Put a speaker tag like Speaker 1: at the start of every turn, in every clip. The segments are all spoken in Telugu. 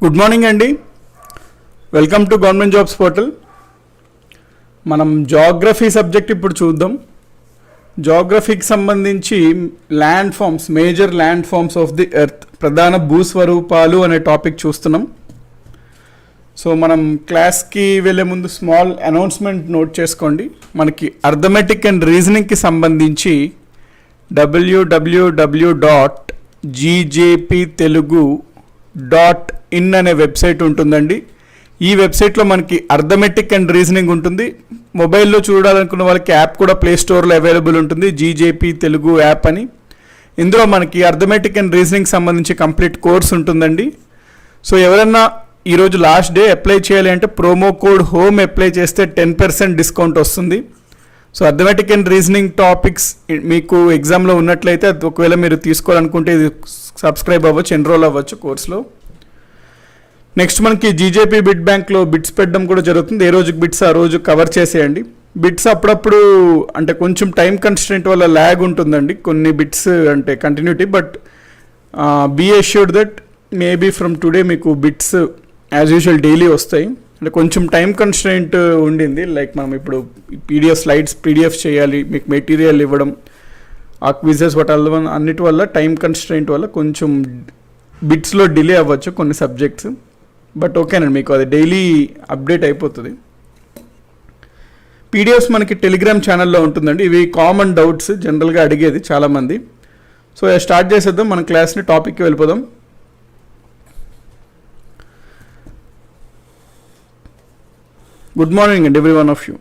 Speaker 1: గుడ్ మార్నింగ్ అండి. Welcome to government jobs portal. మనం జాగ్రఫీ సబ్జెక్ట్ ఇప్పుడు చూద్దాం. జాగ్రఫీకి సంబంధించి land forms, major land forms of the earth, ప్రధాన భూస్వరూపాలు అనే టాపిక్ చూస్తున్నాం. సో మనం క్లాస్కి వెళ్ళే ముందు స్మాల్ అనౌన్స్మెంట్ నోట్ చేసుకోండి. మనకి అర్థమెటిక్ అండ్ రీజనింగ్కి సంబంధించి www.ggptelugu.in అనే వెబ్సైట్ ఉంటుందండి. ఈ వెబ్సైట్లో మనకి అర్థమెటిక్ అండ్ రీజనింగ్ ఉంటుంది. మొబైల్లో చూడాలనుకున్న వాళ్ళకి యాప్ కూడా ప్లే స్టోర్లో అవైలబుల్ ఉంటుంది, జీజేపీ తెలుగు యాప్ అని. ఇందులో మనకి అర్థమెటిక్ అండ్ రీజనింగ్ సంబంధించి కంప్లీట్ కోర్స్ ఉంటుందండి. సో ఎవరన్నా ఈరోజు లాస్ట్ డే అప్లై చేయాలి అంటే ప్రోమో కోడ్ హోమ్ అప్లై చేస్తే 10% డిస్కౌంట్ వస్తుంది. So arithmetic and reasoning topics మీకు ఎగ్జామ్లో ఉన్నట్లయితే అది ఒకవేళ మీరు తీసుకోవాలనుకుంటే ఇది సబ్స్క్రైబ్ అవ్వచ్చు, ఎన్రోల్ అవ్వచ్చు కోర్సులో. నెక్స్ట్ మనకి జీజేపీ బిట్ బ్యాంక్లో బిట్స్ పెట్టడం కూడా జరుగుతుంది. ఏ రోజుకి బిట్స్ ఆ రోజు కవర్ చేసేయండి. బిట్స్ అప్పుడప్పుడు అంటే కొంచెం టైం కన్స్ట్రెంట్ వల్ల ల్యాగ్ ఉంటుందండి కొన్ని బిట్స్ అంటే continuity, but be assured that maybe from today మీకు బిట్స్ యాజ్ యూజువల్ డైలీ వస్తాయి. అంటే కొంచెం టైం కన్స్ట్రెంట్ ఉండింది, లైక్ మనం ఇప్పుడు పీడిఎఫ్ స్లైడ్స్ పీడిఎఫ్ చేయాలి, మీకు మెటీరియల్ ఇవ్వడం, ఆ క్విజెస్ వాటి అన్నిటి వల్ల టైం కన్స్ట్రెంట్ వల్ల కొంచెం బిట్స్లో డిలే అవ్వచ్చు కొన్ని సబ్జెక్ట్స్. బట్ ఓకేనండి, మీకు అది డైలీ అప్డేట్ అయిపోతుంది. పీడిఎఫ్స్ మనకి టెలిగ్రామ్ ఛానల్లో ఉంటుందండి. ఇవి కామన్ డౌట్స్ జనరల్గా అడిగేది చాలామంది. సో స్టార్ట్ చేసేద్దాం మన క్లాస్ని, టాపిక్కి వెళ్ళిపోదాం. గుడ్ మార్నింగ్ అండి every one of you.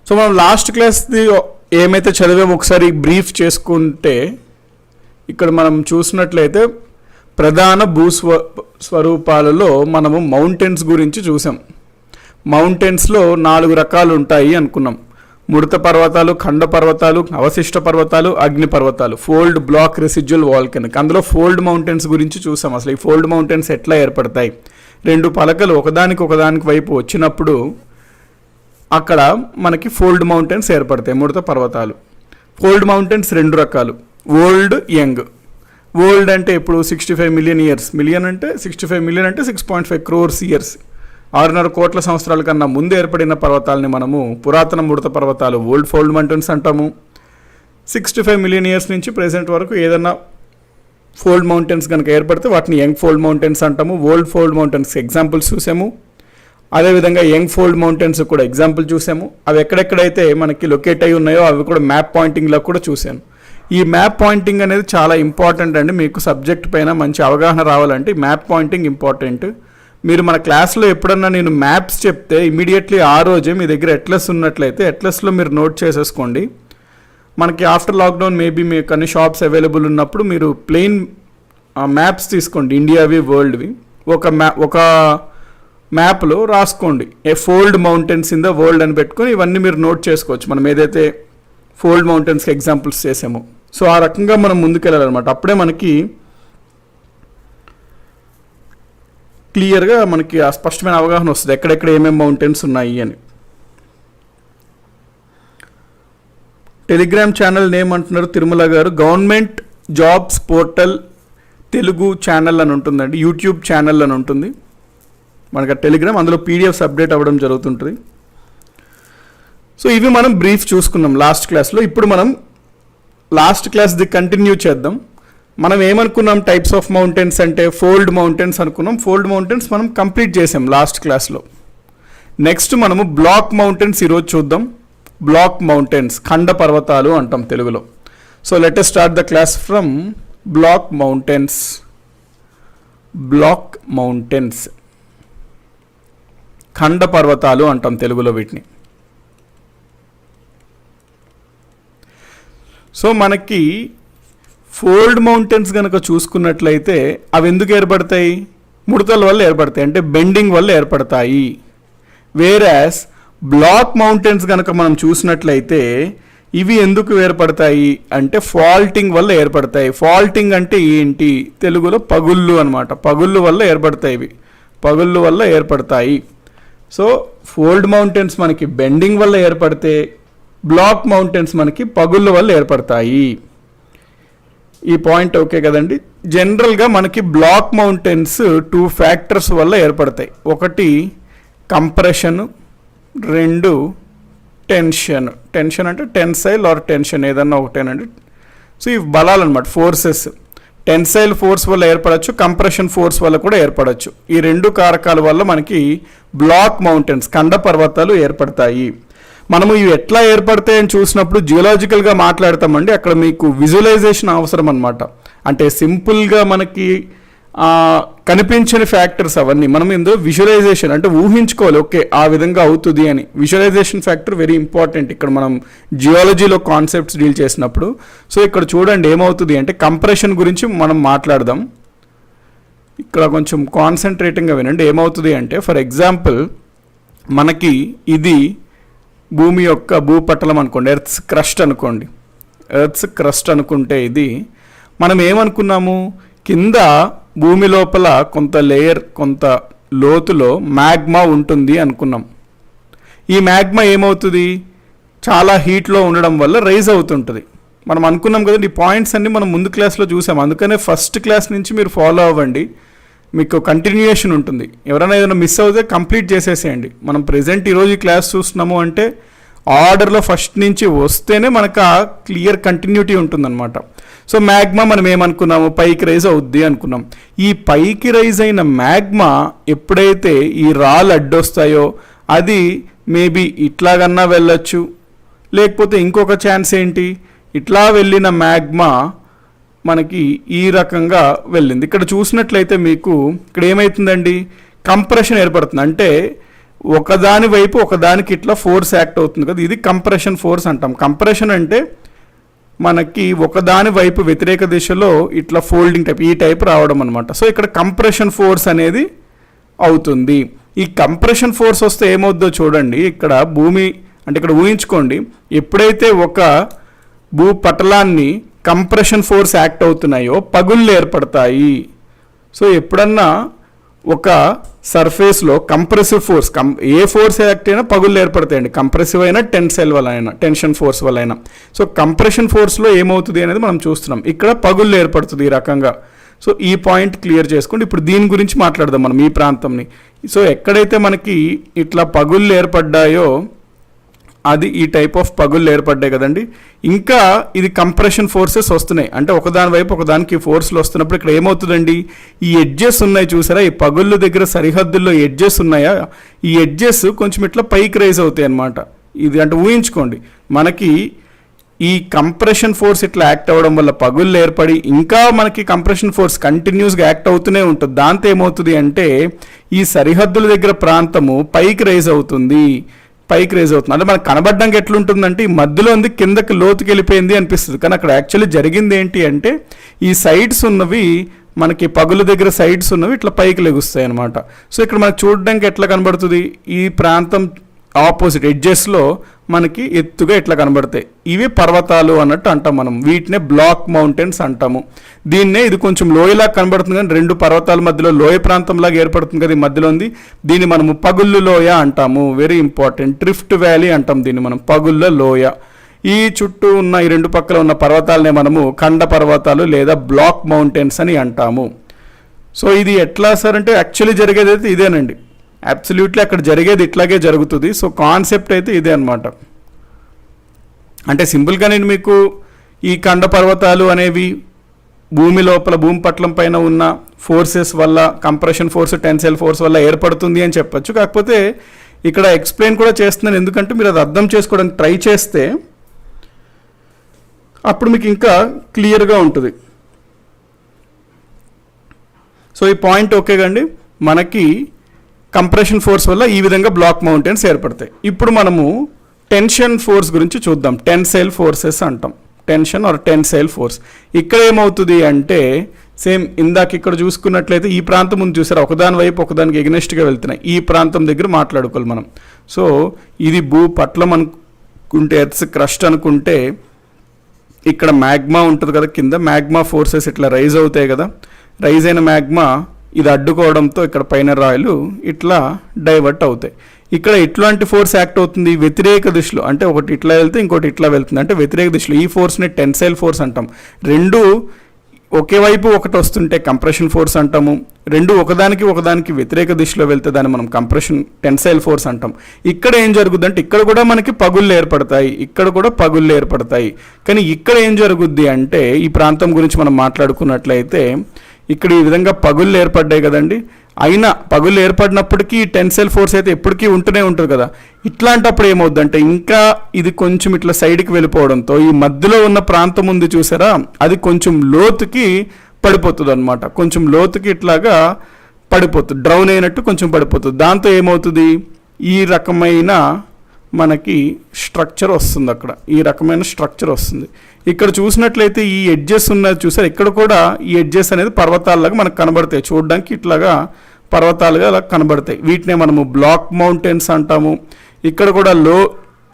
Speaker 1: So మనం లాస్ట్ క్లాస్ది ఏమైతే చదివామో ఒకసారి బ్రీఫ్ చేసుకుంటే, ఇక్కడ మనం చూసినట్లయితే ప్రధాన స్వరూపాలలో మనము మౌంటైన్స్ గురించి చూసాం. మౌంటైన్స్లో 4 రకాలు ఉంటాయి అనుకున్నాం. ముడత పర్వతాలు, ఖండ పర్వతాలు, అవశిష్ట పర్వతాలు, అగ్ని పర్వతాలు, ఫోల్డ్, బ్లాక్, రెసిడ్యువల్, వాల్కెనిక్. అందులో ఫోల్డ్ మౌంటైన్స్ గురించి చూసాం. అసలు ఈ ఫోల్డ్ మౌంటైన్స్ ఎట్లా ఏర్పడతాయి, 2 పలకలు ఒకదానికి వైపు వచ్చినప్పుడు అక్కడ మనకి ఫోల్డ్ మౌంటైన్స్ ఏర్పడతాయి, ముడత పర్వతాలు. ఫోల్డ్ మౌంటైన్స్ 2 రకాలు, ఓల్డ్, యంగ్. ఓల్డ్ అంటే ఇప్పుడు 65 మిలియన్ ఇయర్స్, మిలియన్ అంటే 65 మిలియన్ అంటే 6.5 crores ఇయర్స్, 6.5 కోట్ల సంవత్సరాల కన్నా ముందు ఏర్పడిన పర్వతాలని మనము పురాతన ముడత పర్వతాలు, ఓల్డ్ ఫోల్డ్ మౌంటైన్స్ అంటాము. 65 మిలియన్ ఇయర్స్ నుంచి ప్రెసెంట్ వరకు ఏదన్నా ఫోల్డ్ మౌంటైన్స్ కనుక ఏర్పడితే వాటిని యంగ్ ఫోల్డ్ మౌంటైన్స్ అంటాము. ఓల్డ్ ఫోల్డ్ మౌంటైన్స్ ఎగ్జాంపుల్స్ చూసాము, అదేవిధంగా యంగ్ ఫోల్డ్ మౌంటైన్స్ కూడా ఎగ్జాంపుల్ చూసాము. అవి ఎక్కడెక్కడైతే మనకి లొకేట్ అయి ఉన్నాయో అవి కూడా మ్యాప్ పాయింటింగ్లో కూడా చూశాను. ఈ మ్యాప్ పాయింటింగ్ అనేది చాలా ఇంపార్టెంట్ అండి. మీకు సబ్జెక్ట్ పైన మంచి అవగాహన రావాలంటే మ్యాప్ పాయింటింగ్ ఇంపార్టెంట్. మీరు మన క్లాస్లో ఎప్పుడన్నా నేను మ్యాప్స్ చెప్తే ఇమీడియట్లీ ఆ రోజే మీ దగ్గర అట్లస్ ఉన్నట్లయితే అట్లస్లో మీరు నోట్ చేసేసుకోండి. మనకి ఆఫ్టర్ లాక్డౌన్ మేబీ మీకు అన్ని షాప్స్ అవైలబుల్ ఉన్నప్పుడు మీరు ప్లెయిన్ మ్యాప్స్ తీసుకోండి, ఇండియావి, వరల్డ్వి. ఒక మ్యాప్లో రాసుకోండి ఏ fold mountains in the world అని పెట్టుకొని ఇవన్నీ మీరు నోట్ చేసుకోవచ్చు, మనం ఏదైతే ఫోల్డ్ మౌంటైన్స్కి ఎగ్జాంపుల్స్ చేసామో. సో ఆ రకంగా మనం ముందుకెళ్ళాలన్నమాట. అప్పుడే మనకి క్లియర్గా మనకి ఆ స్పష్టమైన అవగాహన వస్తుంది ఎక్కడెక్కడ ఏమేమి మౌంటైన్స్ ఉన్నాయి అని. టెలిగ్రామ్ ఛానల్ నేమ్ అంటున్నారు తిరుమల గారు. Government jobs portal Telugu channel అని ఉంటుందండి, యూట్యూబ్ ఛానల్ అని ఉంటుంది మనకి టెలిగ్రామ్. అందులో పీడిఎఫ్స్ అప్డేట్ అవ్వడం జరుగుతుంటుంది. సో ఇవి మనం బ్రీఫ్ చూసుకున్నాం లాస్ట్ క్లాస్లో. ఇప్పుడు మనం లాస్ట్ క్లాస్ది కంటిన్యూ చేద్దాం. మనం ఏమనుకున్నాం, టైప్స్ ఆఫ్ మౌంటైన్స్ అంటే ఫోల్డ్ మౌంటైన్స్ అనుకున్నాం. ఫోల్డ్ మౌంటైన్స్ మనం కంప్లీట్ చేసాం లాస్ట్ క్లాస్లో. నెక్స్ట్ మనము బ్లాక్ మౌంటైన్స్ ఈరోజు చూద్దాం. బ్లాక్ మౌంటైన్స్, ఖండ పర్వతాలు అంటాం తెలుగులో. So let us start the class from block mountains. Block mountains, ఖండ పర్వతాలు అంటాం తెలుగులో వీటిని. సో మనకి ఫోల్డ్ మౌంటైన్స్ కనుక చూసుకున్నట్లయితే అవి ఎందుకు ఏర్పడతాయి, ముడతల వల్ల ఏర్పడతాయి, అంటే బెండింగ్ వల్ల ఏర్పడతాయి. వేరాస్ బ్లాక్ మౌంటైన్స్ కనుక మనం చూసినట్లయితే ఇవి ఎందుకు ఏర్పడతాయి అంటే ఫాల్టింగ్ వల్ల ఏర్పడతాయి. ఫాల్టింగ్ అంటే ఏంటి, తెలుగులో పగుళ్ళు అనమాట. పగుళ్ళు వల్ల ఏర్పడతాయి, ఇవి పగుళ్ళు వల్ల ఏర్పడతాయి. సో ఫోల్డ్ మౌంటైన్స్ మనకి బెండింగ్ వల్ల ఏర్పడితే, బ్లాక్ మౌంటైన్స్ మనకి పగుళ్ళ వల్ల ఏర్పడతాయి. ఈ పాయింట్ ఓకే కదండి. జనరల్గా మనకి బ్లాక్ మౌంటైన్స్ 2 ఫ్యాక్టర్స్ వల్ల ఏర్పడతాయి. ఒకటి కంప్రెషన్, 2 టెన్షన్. టెన్షన్ అంటే టెన్సైల్ ఆర్ టెన్షన్ ఏదన్నా ఒకటేనండి. సో ఈ బలాలు అనమాట, ఫోర్సెస్. టెన్సైల్ ఫోర్స్ వల్ల ఏర్పడచ్చు, కంప్రెషన్ ఫోర్స్ వల్ల కూడా ఏర్పడచ్చు. ఈ 2 కారకాల వల్ల మనకి బ్లాక్ మౌంటైన్స్, కండ పర్వతాలు ఏర్పడతాయి. మనము ఇవి ఎట్లా ఏర్పడతాయని చూసినప్పుడు జియోలాజికల్గా మాట్లాడతామండి. అక్కడ మీకు విజువలైజేషన్ అవసరం అనమాట. అంటే సింపుల్గా మనకి కనిపించని ఫ్యాక్టర్స్ అవన్నీ మనం ఇందులో విజువలైజేషన్ అంటే ఊహించుకోవాలి, ఓకే ఆ విధంగా అవుతుంది అని. విజువలైజేషన్ ఫ్యాక్టర్ వెరీ ఇంపార్టెంట్ ఇక్కడ మనం జియాలజీలో కాన్సెప్ట్స్ డీల్ చేసినప్పుడు. సో ఇక్కడ చూడండి ఏమవుతుంది అంటే కంప్రెషన్ గురించి మనం మాట్లాడదాం. ఇక్కడ కొంచెం కాన్సన్ట్రేటింగ్గా వినండి. ఏమవుతుంది అంటే ఫర్ ఎగ్జాంపుల్ మనకి ఇది భూమి యొక్క భూపటలం అనుకోండి, ఎర్త్స్ క్రస్ట్ అనుకోండి. ఎర్త్స్ క్రస్ట్ అనుకుంటే ఇది మనం ఏమనుకున్నాము, కింద భూమి లోపల కొంత లేయర్, కొంత లోతులో మ్యాగ్మా ఉంటుంది అనుకున్నాం. ఈ మ్యాగ్మా ఏమవుతుంది, చాలా హీట్లో ఉండడం వల్ల రైజ్ అవుతుంటుంది. మనం అనుకున్నాం కదండి. ఈ పాయింట్స్ అన్ని మనం ముందు క్లాస్లో చూసాం. అందుకనే ఫస్ట్ క్లాస్ నుంచి మీరు ఫాలో అవ్వండి, మీకు కంటిన్యూయేషన్ ఉంటుంది. ఎవరైనా ఏదైనా మిస్ అవుతే కంప్లీట్ చేసేసేయండి. మనం ప్రెజెంట్ ఈరోజు ఈ క్లాస్ చూస్తున్నాము అంటే ఆర్డర్లో ఫస్ట్ నుంచి వస్తేనే మనకు ఆ క్లియర్ కంటిన్యూటీ ఉంటుందన్నమాట. సో మ్యాగ్మా మనం ఏమనుకున్నాము, పైకి రైజ్ అవుద్ది అనుకున్నాం. ఈ పైకి రైజ్ అయిన మ్యాగ్మా ఎప్పుడైతే ఈ రాళ్ళు అడ్డొస్తాయో అది మేబీ ఇట్లాగన్నా వెళ్ళొచ్చు, లేకపోతే ఇంకొక ఛాన్స్ ఏంటి, ఇట్లా వెళ్ళిన మ్యాగ్మా మనకి ఈ రకంగా వెళ్ళింది. ఇక్కడ చూసినట్లయితే మీకు ఇక్కడ ఏమవుతుందండి, కంప్రెషన్ ఏర్పడుతుంది. అంటే ఒకదాని వైపు ఒకదానికి ఇట్లా ఫోర్స్ యాక్ట్ అవుతుంది కదా, ఇది కంప్రెషన్ ఫోర్స్ అంటాం. కంప్రెషన్ అంటే మనకి ఒకదాని వైపు వ్యతిరేక దిశలో ఇట్లా ఫోల్డింగ్ టైప్, ఈ టైప్ రావడం అనమాట. సో ఇక్కడ కంప్రెషన్ ఫోర్స్ అనేది అవుతుంది. ఈ కంప్రెషన్ ఫోర్స్ వస్తే ఏమవుద్దో చూడండి. ఇక్కడ భూమి అంటే ఇక్కడ ఊహించుకోండి, ఎప్పుడైతే ఒక భూపటలాన్ని కంప్రెషన్ ఫోర్స్ యాక్ట్ అవుతున్నాయో పగుళ్ళు ఏర్పడతాయి. సో ఎప్పుడన్నా ఒక సర్ఫేస్లో కంప్రెసివ్ ఫోర్స్, ఏ ఫోర్స్ యాక్ట్ అయినా పగుళ్ళు ఏర్పడతాయండి. కంప్రెసివ్ అయినా టెన్సైల్ వల్ల అయినా, టెన్షన్ ఫోర్స్ వల్ల అయినా. సో కంప్రెషన్ ఫోర్స్లో ఏమవుతుంది అనేది మనం చూస్తున్నాం. ఇక్కడ పగుళ్ళు ఏర్పడుతుంది ఈ రకంగా. సో ఈ పాయింట్ క్లియర్ చేసుకోండి. ఇప్పుడు దీని గురించి మాట్లాడదాం మనం, ఈ ప్రాంతంని. సో ఎక్కడైతే మనకి ఇట్లా పగుళ్ళు ఏర్పడ్డాయో అది ఈ టైప్ ఆఫ్ పగుళ్ళు ఏర్పడ్డాయి కదండి. ఇంకా ఇది కంప్రెషన్ ఫోర్సెస్ వస్తున్నాయి, అంటే ఒకదాని వైపు ఒకదానికి ఫోర్స్లు వస్తున్నప్పుడు ఇక్కడ ఏమవుతుందండి, ఈ ఎడ్జెస్ ఉన్నాయి చూసారా, ఈ పగుళ్ళు దగ్గర సరిహద్దుల్లో ఎడ్జెస్ ఉన్నాయా, ఈ ఎడ్జెస్ కొంచెం ఇట్లా పైకి రైజ్ అవుతాయి అన్నమాట. ఇది అంటే ఊహించుకోండి, మనకి ఈ కంప్రెషన్ ఫోర్స్ ఇట్లా యాక్ట్ అవ్వడం వల్ల పగుళ్ళు ఏర్పడి ఇంకా మనకి కంప్రెషన్ ఫోర్స్ కంటిన్యూస్గా యాక్ట్ అవుతూనే ఉంటుంది. దాంతో ఏమవుతుంది అంటే ఈ సరిహద్దుల దగ్గర ప్రాంతము పైకి రైజ్ అవుతుంది, పైకి రేజ్ అవుతుంది. అంటే మనకు కనబడ్డానికి ఎట్లుంటుందంటే ఈ మధ్యలో ఉంది కిందకి లోతుకి వెళ్ళిపోయింది అనిపిస్తుంది, కానీ అక్కడ యాక్చువల్లీ జరిగింది ఏంటి అంటే ఈ సైడ్స్ ఉన్నవి మనకి పగుల దగ్గర సైడ్స్ ఉన్నవి ఇట్లా పైకి లెగుస్తాయి అనమాట. సో ఇక్కడ మనకు చూడడానికి ఎట్లా కనబడుతుంది, ఈ ప్రాంతం ఆపోజిట్ ఎడ్జెస్లో మనకి ఎత్తుగా ఇట్లా కనబడతాయి. ఇవి పర్వతాలు అన్నట్టు అంటాం మనం, వీటినే బ్లాక్ మౌంటైన్స్ అంటాము. దీన్నే ఇది కొంచెం లోయలా కనబడుతుంది కానీ 2 పర్వతాల మధ్యలో లోయ ప్రాంతంలాగా ఏర్పడుతుంది కదా, ఈ మధ్యలో ఉంది. దీన్ని మనము పగుళ్ళు లోయ అంటాము. వెరీ ఇంపార్టెంట్, డ్రిఫ్ట్ వ్యాలీ అంటాం దీన్ని మనం, పగుళ్ళ లోయ. ఈ చుట్టూ ఉన్న ఈ 2 పక్కల ఉన్న పర్వతాలనే మనము ఖండ పర్వతాలు లేదా బ్లాక్ మౌంటైన్స్ అని అంటాము. సో ఇది ఎట్లా సార్ అంటే యాక్చువల్లీ జరిగేది అయితే ఇదేనండి, అబ్సల్యూట్లీ అక్కడ జరిగేది ఇట్లాగే జరుగుతుంది. సో కాన్సెప్ట్ అయితే ఇదే అనమాట. అంటే సింపుల్గా నేను మీకు ఈ ఖండ పర్వతాలు అనేవి భూమి లోపల భూమి పట్లం పైన ఉన్న ఫోర్సెస్ వల్ల, కంప్రెషన్ ఫోర్స్ టెన్సైల్ ఫోర్స్ వల్ల ఏర్పడుతుంది అని చెప్పచ్చు. కాకపోతే ఇక్కడ ఎక్స్ప్లెయిన్ కూడా చేస్తున్నాను, ఎందుకంటే మీరు అది అర్థం చేసుకోవడానికి ట్రై చేస్తే అప్పుడు మీకు ఇంకా క్లియర్గా ఉంటుంది. సో ఈ పాయింట్ ఓకే అండి, మనకి కంప్రెషన్ ఫోర్స్ వల్ల ఈ విధంగా బ్లాక్ మౌంటైన్స్ ఏర్పడతాయి. ఇప్పుడు మనము టెన్షన్ ఫోర్స్ గురించి చూద్దాం. టెన్సైల్ ఫోర్సెస్ అంటాం, టెన్షన్ ఆర్ టెన్సైల్ ఫోర్స్. ఇక్కడ ఏమవుతుంది అంటే సేమ్ ఇందాక ఇక్కడ చూసుకున్నట్లయితే ఈ ప్రాంతం ముందు చూసారా, ఒకదాని వైపు ఒకదానికి ఎగ్నెస్ట్గా వెళ్తున్నాయి. ఈ ప్రాంతం దగ్గర మాట్లాడుకోవాలి మనం. సో ఇది భూపట్లం అనుకుంటే, ఎర్త్స్ క్రస్ట్ అనుకుంటే, ఇక్కడ మ్యాగ్మా ఉంటుంది కదా కింద, మ్యాగ్మా ఫోర్సెస్ ఇట్లా రైజ్ అవుతాయి కదా. రైజ్ అయిన మ్యాగ్మా ఇది అడ్డుకోవడంతో ఇక్కడ పైన రాయలు ఇట్లా డైవర్ట్ అవుతాయి. ఇక్కడ ఎట్లాంటి ఫోర్స్ యాక్ట్ అవుతుంది, వ్యతిరేక దిశలో. అంటే ఒకటి ఇట్లా వెళ్తే ఇంకోటి ఇట్లా వెళ్తుంది, అంటే వ్యతిరేక దిశలో. ఈ ఫోర్స్ని టెన్సైల్ ఫోర్స్ అంటాం. రెండు ఒకే వైపు ఒకటి వస్తుంటే కంప్రెషన్ ఫోర్స్ అంటాము. రెండు ఒకదానికి వ్యతిరేక దిశలో వెళ్తే దాన్ని మనం టెన్సైల్ ఫోర్స్ అంటాం. ఇక్కడ ఏం జరుగుద్ది అంటే ఇక్కడ కూడా మనకి పగుళ్ళు ఏర్పడతాయి, ఇక్కడ కూడా పగుళ్ళు ఏర్పడతాయి. కానీ ఇక్కడ ఏం జరుగుద్ది అంటే ఈ ప్రాంతం గురించి మనం మాట్లాడుకున్నట్లయితే ఇక్కడ ఈ విధంగా పగుళ్ళు ఏర్పడ్డాయి కదండి. అయినా పగుళ్ళు ఏర్పడినప్పటికీ టెన్సైల్ ఫోర్స్ అయితే ఎప్పటికీ ఉంటూనే ఉంటుంది కదా. ఇట్లాంటప్పుడు ఏమవుద్దంటే ఇంకా ఇది కొంచెం ఇట్లా సైడ్కి వెళ్ళిపోవడంతో ఈ మధ్యలో ఉన్న ప్రాంతం ఉంది చూసారా, అది కొంచెం లోతుకి పడిపోతుంది అనమాట. కొంచెం లోతుకి ఇట్లాగా పడిపోతుంది, డ్రౌన్ అయినట్టు కొంచెం పడిపోతుంది. దాంతో ఏమవుతుంది, ఈ రకమైన మనకి స్ట్రక్చర్ వస్తుంది. అక్కడ ఈ రకమైన స్ట్రక్చర్ వస్తుంది. ఇక్కడ చూసినట్లయితే ఈ ఎడ్జెస్ ఉన్నది చూసారు, ఇక్కడ కూడా ఈ ఎడ్జెస్ అనేది పర్వతాలలాగా మనకు కనబడతాయి. చూడడానికి ఇట్లాగా పర్వతాలుగా అలా కనబడతాయి. వీటినే మనము బ్లాక్ మౌంటైన్స్ అంటాము. ఇక్కడ కూడా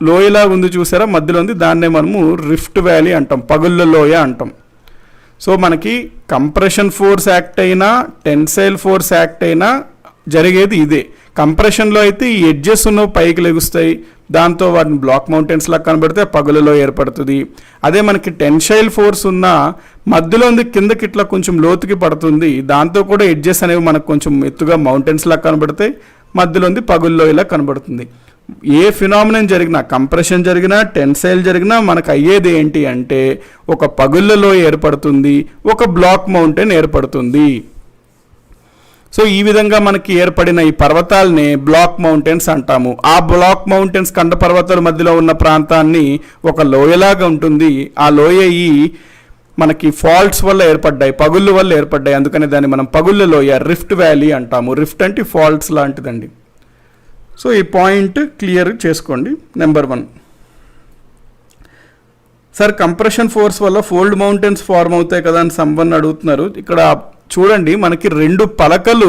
Speaker 1: లోయలా ఉంది చూసారా, మధ్యలో ఉంది, దాన్నే మనము రిఫ్ట్ వ్యాలీ అంటాం, పగుళ్ళ లోయ అంటాం. సో మనకి కంప్రెషన్ ఫోర్స్ యాక్ట్ అయినా టెన్సైల్ ఫోర్స్ యాక్ట్ అయినా జరిగేది ఇదే. కంప్రెషన్లో అయితే ఈ ఎడ్జెస్ ఉన్నవి పైకి లెగుస్తాయి, దాంతో వాటిని బ్లాక్ మౌంటైన్స్ లాగా కనబడితే పగులలో ఏర్పడుతుంది. అదే మనకి టెన్సైల్ ఫోర్స్ ఉన్న మధ్యలో ఉంది, కిందకి ఇట్లా కొంచెం లోతుకి పడుతుంది, దాంతో కూడా ఎడ్జెస్ అనేవి మనకు కొంచెం ఎత్తుగా మౌంటైన్స్ లాగా కనబడతాయి, మధ్యలో ఉంది పగుల్లో ఇలా కనబడుతుంది. ఏ ఫినామినన్ జరిగినా, కంప్రెషన్ జరిగినా టెన్సైల్ జరిగినా మనకు అయ్యేది ఏంటి అంటే ఒక పగుళ్ళలో ఏర్పడుతుంది, ఒక బ్లాక్ మౌంటైన్ ఏర్పడుతుంది. సో ఈ విధంగా మనకి ఏర్పడిన ఈ పర్వతాలని బ్లాక్ మౌంటైన్స్ అంటాము. ఆ బ్లాక్ మౌంటైన్స్ కండ పర్వతాల మధ్యలో ఉన్న ప్రాంతాన్ని ఒక లోయలాగా ఉంటుంది. ఆ లోయ ఈ మనకి ఫాల్ట్స్ వల్ల ఏర్పడ్డాయి, పగుళ్ళు వల్ల ఏర్పడ్డాయి, అందుకని దాన్ని మనం పగుళ్ళ లోయ, రిఫ్ట్ వ్యాలీ అంటాము. రిఫ్ట్ అంటే ఫాల్ట్స్ లాంటిదండి. సో ఈ పాయింట్ క్లియర్ చేసుకోండి. నెంబర్ 1, సార్ కంప్రెషన్ ఫోర్స్ వల్ల ఫోల్డ్ మౌంటైన్స్ ఫార్మ్ అవుతాయి కదా అని సంబంధం అడుగుతున్నారు. ఇక్కడ చూడండి, మనకి రెండు పలకలు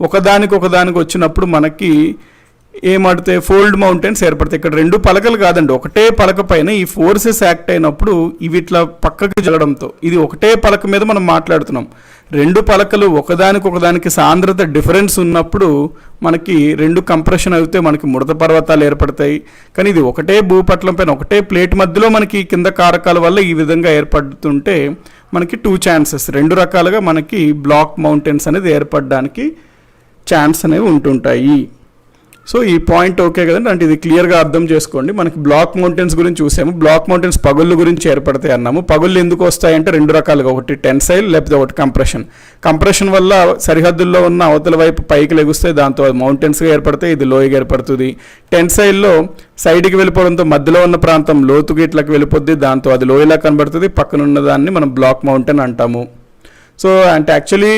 Speaker 1: ఒకదానికి వచ్చినప్పుడు మనకి ఏమవుతాయి, ఫోల్డ్ మౌంటైన్స్ ఏర్పడతాయి. ఇక్కడ రెండు పలకలు కాదండి, ఒకటే పలక పైన ఈ ఫోర్సెస్ యాక్ట్ అయినప్పుడు ఇవి ఇట్లా పక్కకి జరగడంతో, ఇది ఒకటే పలక మీద మనం మాట్లాడుతున్నాం. రెండు పలకలు ఒకదానికి సాంద్రత డిఫరెన్స్ ఉన్నప్పుడు మనకి రెండు కంప్రెషన్ అయితే మనకి ముడత పర్వతాలు ఏర్పడతాయి. కానీ ఇది ఒకటే భూపట్లం పైన ఒకటే ప్లేట్ మధ్యలో మనకి కింద కారకాల వల్ల ఈ విధంగా ఏర్పడుతుంటే మనకి 2 ఛాన్సెస్, 2 రకాలుగా మనకి బ్లాక్ మౌంటైన్స్ అనేది ఏర్పడడానికి ఛాన్స్ అనేవి ఉంటుంటాయి. సో ఈ పాయింట్ ఓకే కదండి, అంటే ఇది క్లియర్గా అర్థం చేసుకోండి. మనకి బ్లాక్ మౌంటైన్స్ గురించి చూసాము. బ్లాక్ మౌంటైన్స్ పగుళ్ళు గురించి ఏర్పడతాయి అన్నాము. పగుళ్ళు ఎందుకు వస్తాయంటే 2 రకాలుగా, ఒకటి టెన్సైల్ లేకపోతే ఒకటి కంప్రెషన్. కంప్రెషన్ వల్ల సరిహద్దుల్లో ఉన్న అవతల వైపు పైకి లెగుస్తాయి, దాంతో అది మౌంటైన్స్గా ఏర్పడతాయి, ఇది లోయగా ఏర్పడుతుంది. టెన్సైల్లో సైడ్కి వెళ్ళిపోవడంతో మధ్యలో ఉన్న ప్రాంతం లోతుకి ఇట్లకి వెళ్ళిపోద్ది, దాంతో అది లోయలా కనబడుతుంది, పక్కన ఉన్న దాన్ని మనం బ్లాక్ మౌంటైన్ అంటాము. సో అంటే యాక్చువల్లీ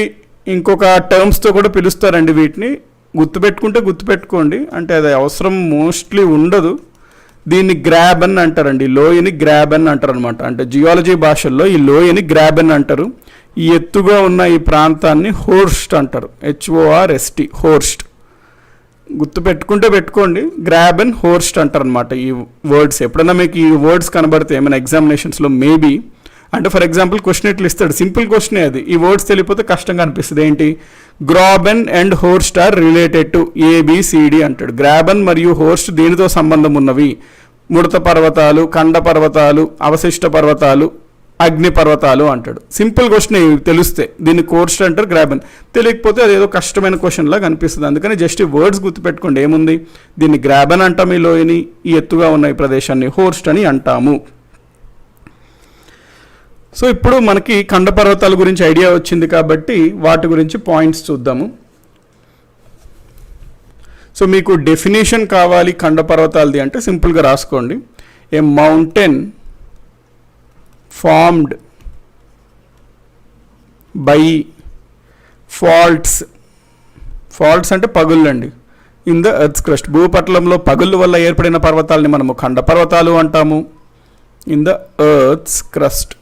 Speaker 1: ఇంకొక టర్మ్స్తో కూడా పిలుస్తారండి వీటిని. గుర్తుపెట్టుకోండి, అంటే అది అవసరం మోస్ట్లీ ఉండదు. దీన్ని గ్రాబెన్ అంటారండి, లోయని గ్రాబెన్ అంటారు అనమాట. అంటే జియాలజీ భాషల్లో ఈ లోయని గ్రాబెన్ అంటారు. ఈ ఎత్తుగా ఉన్న ఈ ప్రాంతాన్ని హోర్స్ట్ అంటారు, HORST, హోర్స్ట్. పెట్టుకోండి, గ్రాబెన్, హోర్స్ట్ అంటారు అనమాట ఈ వర్డ్స్. ఎప్పుడైనా మీకు ఈ వర్డ్స్ కనబడితే ఏమైనా ఎగ్జామినేషన్స్లో మేబీ, అంటే ఫర్ ఎగ్జాంపుల్ క్వశ్చన్ ఇట్లా ఇస్తాడు, సింపుల్ క్వశ్చనే అది, ఈ వర్డ్స్ తెలియకపోతే కష్టంగా అనిపిస్తుంది. ఏంటి, graben and horst are related to ABCD అంటాడు. గ్రాబెన్ మరియు హోర్స్ట్ దీనితో సంబంధం ఉన్నవి. ముడత పర్వతాలు, ఖండ పర్వతాలు, అవశిష్ట పర్వతాలు, అగ్ని పర్వతాలు అంటాడు. సింపుల్ క్వశ్చన్ తెలిస్తే దీన్ని హోర్స్ట్ అంటారు, గ్రాబెన్. తెలియకపోతే అది ఏదో కష్టమైన క్వశ్చన్ లాగా అనిపిస్తుంది. అందుకని జస్ట్ ఈ వర్డ్స్ గుర్తుపెట్టుకోండి. ఏముంది, దీన్ని గ్రాబెన్ అంటాం ఈ లోయని, ఈ ఎత్తుగా ఉన్న ఈ ప్రదేశాన్ని హోర్స్ట్ అని అంటాము. సో ఇప్పుడు మనకి ఖండ పర్వతాల గురించి ఐడియా వచ్చింది కాబట్టి వాటి గురించి పాయింట్స్ చూద్దాము. సో మీకు డెఫినేషన్ కావాలి ఖండ పర్వతాలది అంటే సింపుల్గా రాసుకోండి. ఏ మౌంటైన్ ఫార్మ్డ్ బై ఫాల్ట్స్ అంటే పగుళ్ళండి, ఇన్ ద ఎర్త్ క్రస్ట్, భూపటలంలో పగుళ్ళు వల్ల ఏర్పడిన పర్వతాలని మనము ఖండ పర్వతాలు అంటాము. ఇన్ ద ఎర్త్స్ క్రస్ట్,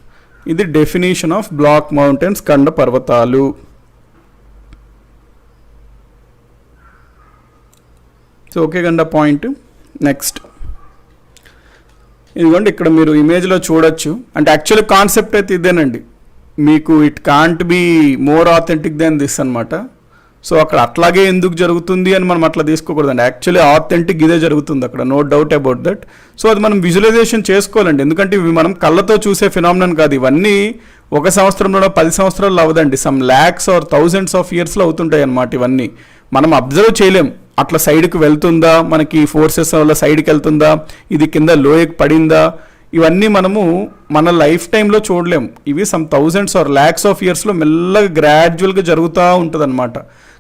Speaker 1: ఇది డెఫినేషన్ ఆఫ్ బ్లాక్ మౌంటైన్స్, ఖండ పర్వతాలు. సో ఓకే కండ పాయింట్. నెక్స్ట్ ఇదిగోండి, ఇక్కడ మీరు ఇమేజ్లో చూడొచ్చు. అంటే యాక్చువల్లీ కాన్సెప్ట్ అయితే ఇదేనండి, మీకు it can't be more authentic than this అనమాట. సో అక్కడ అట్లాగే ఎందుకు జరుగుతుంది అని మనం అట్లా తీసుకోకూడదండి. యాక్చువల్లీ ఆథెంటిక్ ఇదే జరుగుతుంది అక్కడ, no doubt about that. So అది మనం విజువలైజేషన్ చేసుకోవాలండి, ఎందుకంటే ఇవి మనం కళ్ళతో చూసే ఫినామినన్ కాదు. ఇవన్నీ ఒక సంవత్సరంలో 10 సంవత్సరాలు అవ్వదండి, some lakhs or thousands of ఇయర్స్లో అవుతుంటాయి అన్నమాట. ఇవన్నీ మనం అబ్జర్వ్ చేయలేం. అట్లా సైడ్కి వెళ్తుందా, మనకి ఫోర్సెస్ వల్ల సైడ్కి వెళ్తుందా, ఇది కింద లోయకి పడిందా, ఇవన్నీ మనము మన లైఫ్ టైంలో చూడలేం. ఇవి some thousands or lakhs of ఇయర్స్లో మెల్లగా గ్రాడ్యువల్గా జరుగుతూ ఉంటుంది అనమాట.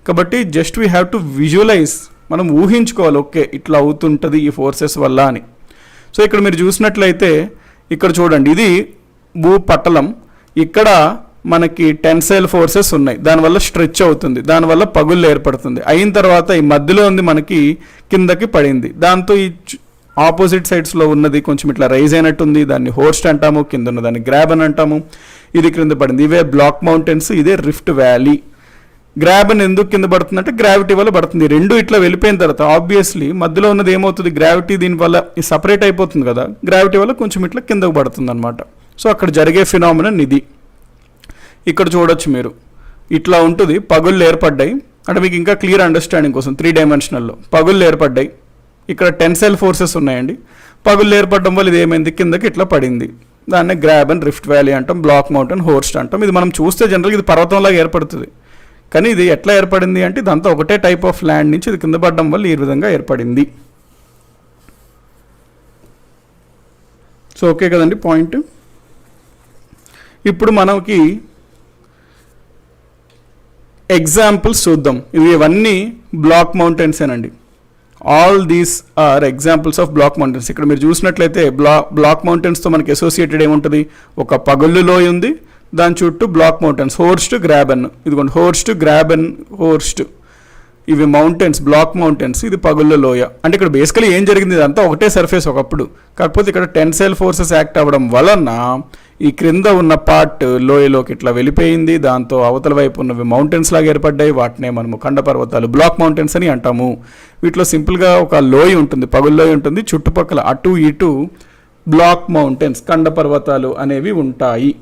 Speaker 1: కాబట్టి just we have to visualise, మనం ఊహించుకోవాలి, ఓకే ఇట్లా అవుతుంటుంది ఈ ఫోర్సెస్ వల్ల అని. సో ఇక్కడ మీరు చూసినట్లయితే ఇక్కడ చూడండి, ఇది భూపటలం, ఇక్కడ మనకి టెన్సైల్ ఫోర్సెస్ ఉన్నాయి, దానివల్ల స్ట్రెచ్ అవుతుంది, దానివల్ల పగుళ్ళు ఏర్పడుతుంది. అయిన తర్వాత ఈ మధ్యలో ఉంది మనకి కిందకి పడింది, దాంతో ఈ ఆపోజిట్ సైడ్స్లో ఉన్నది కొంచెం ఇట్లా రైజ్ అయినట్టుంది, దాన్ని హోర్స్ట్ అంటాము, కింద ఉన్న దాన్ని గ్రాబ్ అని అంటాము, ఇది క్రింద పడింది. ఇవే బ్లాక్ మౌంటైన్స్, ఇదే రిఫ్ట్ వ్యాలీ. గ్రాబ్ అని ఎందుకు కింద పడుతుంది అంటే గ్రావిటీ వల్ల పడుతుంది. రెండు ఇట్లా వెళ్ళిపోయిన తర్వాత ఆబ్వియస్లీ మధ్యలో ఉన్నది ఏమవుతుంది, గ్రావిటీ దీనివల్ల సపరేట్ అయిపోతుంది కదా, గ్రావిటీ వల్ల కొంచెం ఇట్లా కిందకు పడుతుంది అనమాట. సో అక్కడ జరిగే ఫినామినన్ ఇది. ఇక్కడ చూడొచ్చు మీరు, ఇట్లా ఉంటుంది, పగుళ్ళు ఏర్పడ్డాయి అంటే మీకు ఇంకా క్లియర్ అండర్స్టాండింగ్ కోసం 3 డైమెన్షనల్లో పగుళ్ళు ఏర్పడ్డాయి. ఇక్కడ టెన్సైల్ ఫోర్సెస్ ఉన్నాయండి, పగుళ్ళు ఏర్పడడం వల్ల ఇది ఏమైంది, కిందకి ఇట్లా పడింది. దాన్నే గ్రాబ్ అండ్ రిఫ్ట్ వ్యాలీ అంటాం, బ్లాక్ మౌంటైన్, హోర్స్ట్ అంటాం. ఇది మనం చూస్తే జనరల్గా ఇది పర్వతంలాగా ఏర్పడుతుంది, కానీ ఇది ఎట్లా ఏర్పడింది అంటే ఇదంతా ఒకటే టైప్ ఆఫ్ ల్యాండ్ నుంచి ఇది కింద పడడం వల్ల ఈ విధంగా ఏర్పడింది. సో ఓకే కదండి పాయింట్. ఇప్పుడు మనకి ఎగ్జాంపుల్స్ చూద్దాం. ఇవన్నీ బ్లాక్ మౌంటైన్స్ ఏనండి. All these are examples of block mountains. ఇక్కడ మీరు చూసినట్లయితే బ్లాక్ మౌంటైన్స్తో మనకి అసోసియేటెడ్ ఏముంటుంది, ఒక పగుళ్ళు లోయ ఉంది, దాని చుట్టూ బ్లాక్ మౌంటైన్స్, హోర్స్ట్ గ్రాబెన్, ఇదిగోండి హోర్స్ట్ గ్రాబెన్ హోర్స్ట్, ఇవి మౌంటైన్స్, బ్లాక్ మౌంటైన్స్, ఇది పగుళ్ళ లోయ. అంటే ఇక్కడ బేసికలీ ఏం జరిగింది, ఇదంతా ఒకటే సర్ఫేస్ ఒకప్పుడు, కాకపోతే ఇక్కడ టెన్సైల్ ఫోర్సెస్ యాక్ట్ అవ్వడం వలన ఈ క్రింద ఉన్న పార్ట్ లోయలోకి ఇట్లా వెళ్ళిపోయింది, దాంతో అవతల వైపు ఉన్నవి మౌంటైన్స్ లాగా ఏర్పడ్డాయి, వాటినే మనము ఖండ పర్వతాలు, బ్లాక్ మౌంటైన్స్ అని అంటాము. వీటిలో సింపుల్గా ఒక లోయ ఉంటుంది, పగుళ్ళలోయ ఉంటుంది, చుట్టుపక్కల అటు ఇటు బ్లాక్ మౌంటైన్స్, ఖండ పర్వతాలు అనేవి ఉంటాయి.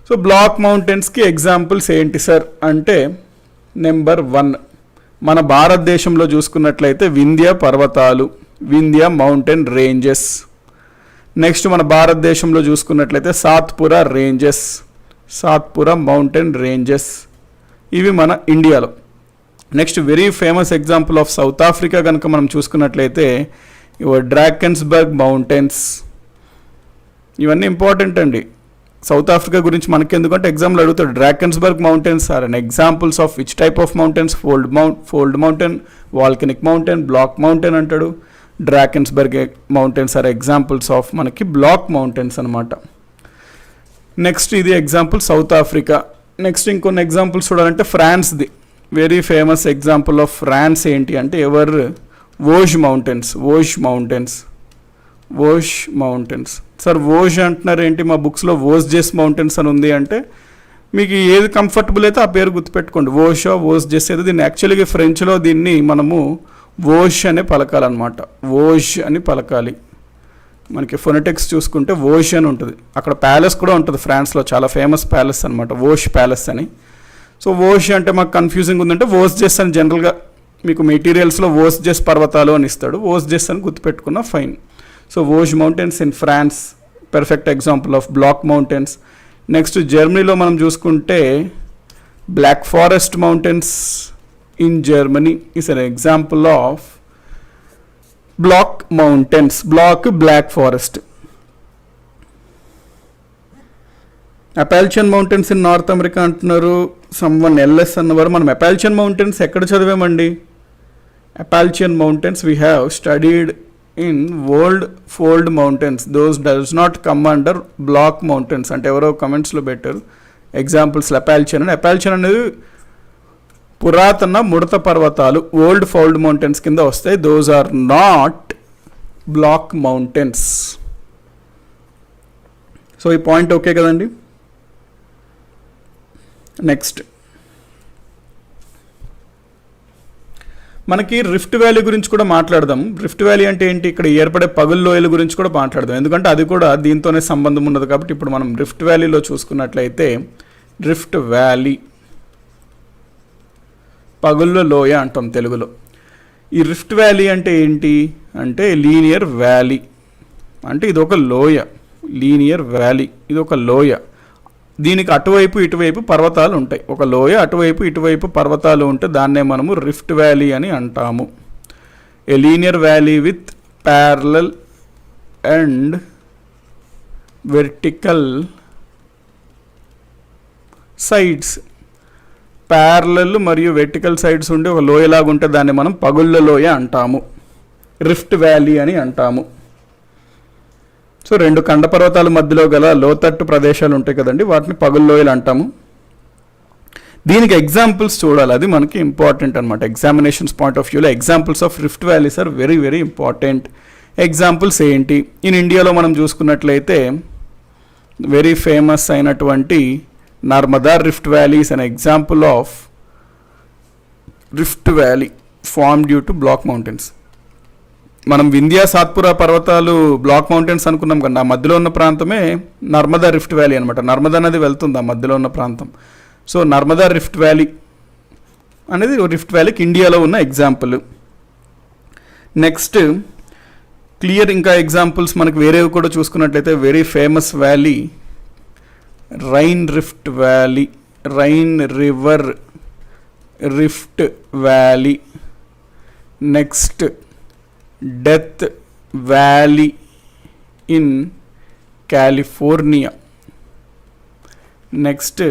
Speaker 1: సో బ్లాక్ మౌంటైన్స్కి ఎగ్జాంపుల్స్ ఏంటి సార్ అంటే, నెంబర్ 1 మన భారతదేశంలో చూసుకున్నట్లయితే వింధ్య పర్వతాలు, వింధ్య మౌంటైన్ రేంజెస్. నెక్స్ట్ మన భారతదేశంలో చూసుకున్నట్లయితే Satpura ranges, Satpura mountain ranges, ఇవి మన ఇండియాలో. Next very famous example of South Africa కనుక మనం చూసుకున్నట్లయితే డ్రాకెన్స్బర్గ్ మౌంటైన్స్. ఇవన్నీ ఇంపార్టెంట్ అండి. సౌత్ ఆఫ్రికా గురించి మనకి ఎందుకంటే ఎగ్జామ్లో అడుగుతాడు, Drakensberg mountains are an examples of which type of mountains, fold mountain, volcanic mountain, block mountain అంటాడు. Drakensberg mountains are examples of మనకి బ్లాక్ మౌంటైన్స్ అనమాట. నెక్స్ట్ ఇది ఎగ్జాంపుల్ సౌత్ ఆఫ్రికా. నెక్స్ట్ ఇంకొన్ని ఎగ్జాంపుల్స్ చూడాలంటే ఫ్రాన్స్ది very famous example of France ఏంటి అంటే Vosges mountains, Vosges mountains, Vosges mountains. Sir Vosges అంటున్నారు ఏంటి, మా బుక్స్లో వోజ్జెస్ మౌంటైన్స్ అని ఉంది అంటే మీకు ఏది కంఫర్టబుల్ అయితే ఆ పేరు గుర్తుపెట్టుకోండి, వోషా వోజ్జెస్ అయితే. దీన్ని యాక్చువల్గా ఫ్రెంచ్లో దీన్ని మనము వోష్ అనే పలకాలన్నమాట, వోష్ అని పలకాలి. మనకి ఫొనెటిక్స్ చూసుకుంటే వోష్ అని ఉంటుంది. అక్కడ ప్యాలెస్ కూడా ఉంటుంది ఫ్రాన్స్లో, చాలా ఫేమస్ ప్యాలెస్ అనమాట, వోష్ ప్యాలెస్ అని. సో వోష్ అంటే మాకు కన్ఫ్యూజింగ్ ఉందంటే వోజ్జెస్ అని జనరల్గా మీకు మెటీరియల్స్లో వోజ్జెస్ పర్వతాలు అని ఇస్తాడు, వోజ్జెస్ అని గుర్తుపెట్టుకున్న fine. So Vosges mountains in France, perfect example of block mountains. Next జర్మనీలో మనం చూసుకుంటే Black Forest mountains in Germany is an example of block mountains, Black Forest. Appalachian mountains in North America అంటున్నారు, సమ్వన్ ఎల్ఎస్ అన్నవారు. మనం అపాల్చియన్ మౌంటైన్స్ ఎక్కడ చదివామండి? Appalachian mountains we have studied in world fold mountains, those does not come under block mountains అంటే ఎవరో కమెంట్స్లో పెట్టారు ఎగ్జాంపుల్స్. అపాల్చియన్ అనేది పురాతన ముడత పర్వతాలు, ఓల్డ్ ఫోల్డ్ మౌంటైన్స్ కింద వస్తాయి. Those are not block mountains. So ఈ పాయింట్ ఓకే కదండి. నెక్స్ట్ మనకి రిఫ్ట్ వ్యాలీ గురించి కూడా మాట్లాడదాం. రిఫ్ట్ వ్యాలీ అంటే ఏంటి, ఇక్కడ ఏర్పడే పగుల్ లోయల గురించి కూడా మాట్లాడదాం, ఎందుకంటే అది కూడా దీంతోనే సంబంధం ఉన్నది. కాబట్టి ఇప్పుడు మనం రిఫ్ట్ వ్యాలీలో చూసుకున్నట్లయితే రిఫ్ట్ వ్యాలీ, పగుళ్ళ లోయ అంటాం తెలుగులో. ఈ రిఫ్ట్ వ్యాలీ అంటే ఏంటి అంటే లీనియర్ వ్యాలీ, అంటే ఇది ఒక లోయ, లీనియర్ వ్యాలీ, ఇది ఒక లోయ. దీనికి అటువైపు ఇటువైపు పర్వతాలు ఉంటాయి. ఒక లోయ అటువైపు ఇటువైపు పర్వతాలు ఉంటే దాన్నే మనము రిఫ్ట్ వ్యాలీ అని అంటాము. A linear valley with parallel and vertical sides. Parallel మరియు వెర్టికల్ సైడ్స్ ఉండి ఒక లోయలాగా ఉంటే దాన్ని మనం పగుళ్ళ లోయ అంటాము, రిఫ్ట్ వ్యాలీ అని అంటాము. సో 2 కండ పర్వతాల మధ్యలో గల లోతట్టు ప్రదేశాలు ఉంటాయి కదండి, వాటిని పగుల్లోయలు అంటాము. దీనికి ఎగ్జాంపుల్స్ చూడాలి, అది మనకి ఇంపార్టెంట్ అనమాట. ఎగ్జామినేషన్స్ పాయింట్ ఆఫ్ వ్యూలో examples of rift valleys are very very important. Examples ఏంటి? ఇన్ ఇండియాలో మనం చూసుకున్నట్లయితే వెరీ ఫేమస్ అయినటువంటి Narmada rift valley is an example of rift valley form due to block mountains. మనం వింధ్యా సాత్పురా పర్వతాలు బ్లాక్ మౌంటైన్స్ అనుకున్నాం కదా, ఆ మధ్యలో ఉన్న ప్రాంతమే నర్మదా రిఫ్ట్ వ్యాలీ అనమాట. నర్మదా నది వెళ్తుంది ఆ మధ్యలో ఉన్న ప్రాంతం. సో నర్మదా రిఫ్ట్ వ్యాలీ అనేది రిఫ్ట్ వ్యాలీకి ఇండియాలో ఉన్న ఎగ్జాంపుల్. నెక్స్ట్ క్లియర్ ఇంకా ఎగ్జాంపుల్స్ మనకు వేరేవి కూడా చూసుకున్నట్లయితే very famous valley Rhine rift valley, Rhine river rift valley. Next Death Valley in California. Next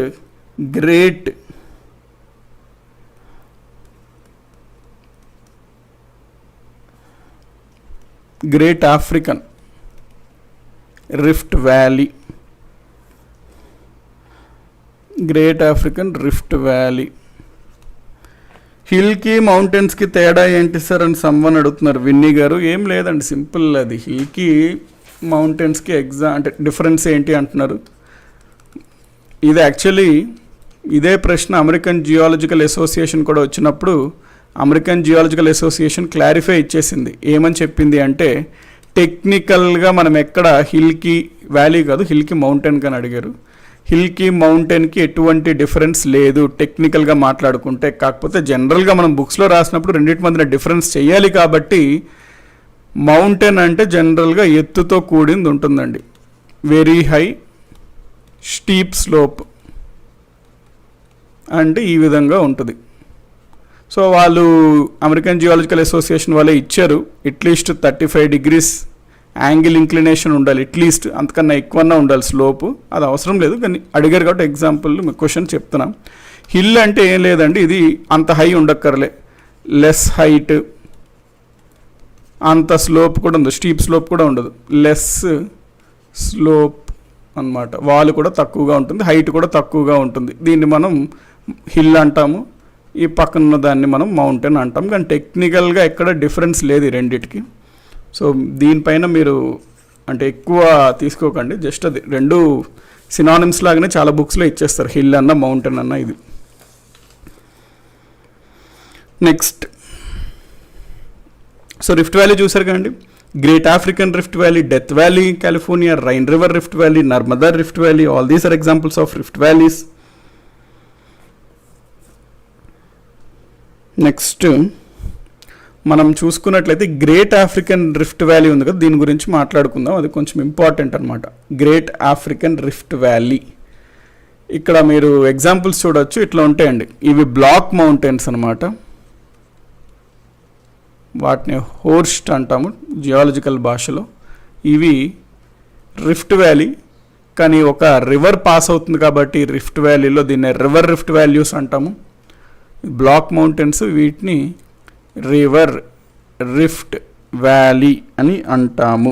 Speaker 1: Great African rift valley, Great African rift valley. హిల్కి మౌంటైన్స్కి తేడా ఏంటి సార్ అని సమ్వన్ అడుగుతున్నారు విన్నీ గారు. ఏం లేదండి, సింపుల్. అది హిల్కి మౌంటైన్స్కి అంటే డిఫరెన్స్ ఏంటి అంటున్నారు. ఇది యాక్చువల్లీ ఇదే ప్రశ్న అమెరికన్ జియాలజికల్ అసోసియేషన్ కూడా వచ్చినప్పుడు అమెరికన్ జియాలజికల్ అసోసియేషన్ క్లారిఫై ఇచ్చేసింది. ఏమని చెప్పింది అంటే టెక్నికల్గా మనం ఎక్కడ హిల్కి వ్యాలీ కాదు హిల్కి మౌంటైన్ అని అడిగారు. హిల్కి మౌంటైన్కి ఎటువంటి డిఫరెన్స్ లేదు టెక్నికల్గా మాట్లాడుకుంటే. కాకపోతే జనరల్గా మనం బుక్స్లో రాసినప్పుడు రెండింటి మధ్యన డిఫరెన్స్ చేయాలి. కాబట్టి మౌంటైన్ అంటే జనరల్గా ఎత్తుతో కూడింది ఉంటుందండి, వెరీ హై స్టీప్ స్లోప్ అంటే ఈ విధంగా ఉంటుంది. సో వాళ్ళు అమెరికన్ జియాలజికల్ అసోసియేషన్ వాళ్ళే ఇచ్చారు అట్లీస్ట్ 35 degrees యాంగిల్ ఇంక్లినేషన్ ఉండాలి, అట్లీస్ట్ అంతకన్నా ఎక్కువన్నా ఉండాలి స్లోపు. అది అవసరం లేదు కానీ అడిగారు కాబట్టి ఎగ్జాంపుల్ క్వశ్చన్ చెప్తున్నాం. హిల్ అంటే ఏం లేదండి, ఇది అంత హై ఉండక్కర్లే, లెస్ హైట్, అంత స్లోప్ కూడా ఉండదు, స్టీప్ స్లోప్ కూడా ఉండదు, లెస్ స్లోప్ అన్నమాట. వాల్ కూడా తక్కువగా ఉంటుంది, హైట్ కూడా తక్కువగా ఉంటుంది. దీన్ని మనం హిల్ అంటాము, ఈ పక్కన ఉన్న దాన్ని మనం మౌంటైన్ అంటాం. కానీ టెక్నికల్గా ఎక్కడ డిఫరెన్స్ లేదు ఈ రెండిటికి. సో దీనిపైన మీరు అంటే ఎక్కువ తీసుకోకండి, జస్ట్ అది 2 సినానిమ్స్ లాగానే చాలా బుక్స్లో ఇచ్చేస్తారు, హిల్ అన్న మౌంటైన్ అన్న. ఇది నెక్స్ట్ సో రిఫ్ట్ వ్యాలీ చూసారు కదండి. Great African rift valley, death valley California, Rhine river rift valley, Narmada rift valley, all these are examples of rift valleys. Next మనం చూసుకున్నట్లయితే గ్రేట్ ఆఫ్రికన్ రిఫ్ట్ వ్యాలీ ఉంది కదా, దీని గురించి మాట్లాడుకుందాం. అది కొంచెం ఇంపార్టెంట్ అనమాట. గ్రేట్ ఆఫ్రికన్ రిఫ్ట్ వ్యాలీ ఇక్కడ మీరు ఎగ్జాంపుల్స్ చూడవచ్చు, ఇట్లా ఉంటాయండి. ఇవి బ్లాక్ మౌంటైన్స్ అనమాట, వాటిని హోర్స్ట్ అంటాము జియాలజికల్ భాషలో. ఇవి రిఫ్ట్ వ్యాలీ, కానీ ఒక రివర్ పాస్ అవుతుంది కాబట్టి రిఫ్ట్ వ్యాలీలో దీన్ని రివర్ రిఫ్ట్ వాల్యూస్ అంటాము. బ్లాక్ మౌంటైన్స్ వీటిని రివర్ రిఫ్ట్ వ్యాలీ అని అంటాము,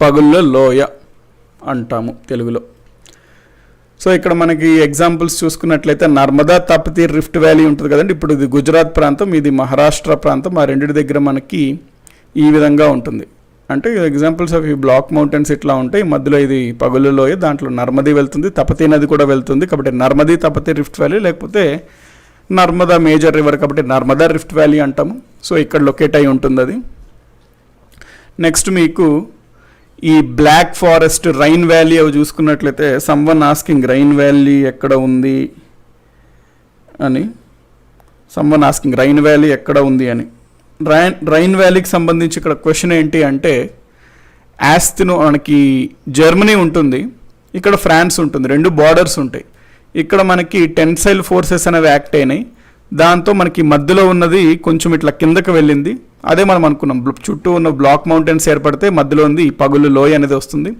Speaker 1: పగుల్లో లోయ అంటాము తెలుగులో. సో ఇక్కడ మనకి ఎగ్జాంపుల్స్ చూసుకున్నట్లయితే నర్మదా తపతి రిఫ్ట్ వ్యాలీ ఉంటుంది కదండి. ఇప్పుడు ఇది గుజరాత్ ప్రాంతం, ఇది మహారాష్ట్ర ప్రాంతం. ఆ రెండింటి దగ్గర మనకి ఈ విధంగా ఉంటుంది. అంటే ఎగ్జాంపుల్స్ ఆఫ్ ఈ బ్లాక్ మౌంటైన్స్ ఇట్లా ఉంటాయి. మధ్యలో ఇది పగులు లోయ, దాంట్లో నర్మది వెళ్తుంది, తపతి నది కూడా వెళ్తుంది. కాబట్టి నర్మది తపతి రిఫ్ట్ వ్యాలీ, లేకపోతే నర్మదా మేజర్ రివర్ కాబట్టి నర్మదా రిఫ్ట్ వ్యాలీ అంటాము. సో ఇక్కడ లొకేట్ అయి ఉంటుంది అది. నెక్స్ట్ మీకు ఈ బ్లాక్ ఫారెస్ట్, రైన్ వ్యాలీ అవి చూసుకున్నట్లయితే సమ్వన్ ఆస్కింగ్ రైన్ వ్యాలీ ఎక్కడ ఉంది అని, సమ్వన్ ఆస్కింగ్ రైన్ వ్యాలీ ఎక్కడ ఉంది అని. రైన్ వ్యాలీకి సంబంధించి ఇక్కడ క్వశ్చన్ ఏంటి అంటే, యాస్తినో మనకి జర్మనీ ఉంటుంది, ఇక్కడ ఫ్రాన్స్ ఉంటుంది, రెండు బార్డర్స్ ఉంటాయి. ఇక్కడ మనకి టెన్సైల్ ఫోర్సెస్ అనేవి యాక్ట్ అయినాయి, దాంతో మనకి మధ్యలో ఉన్నది కొంచెం ఇట్లా కిందకి వెళ్ళింది. అదే మనం అనుకున్నాం, చుట్టూ ఉన్న బ్లాక్ మౌంటైన్స్ ఏర్పడితే మధ్యలో ఉంది ఈ పగులు లోయ అనేది వస్తుంది.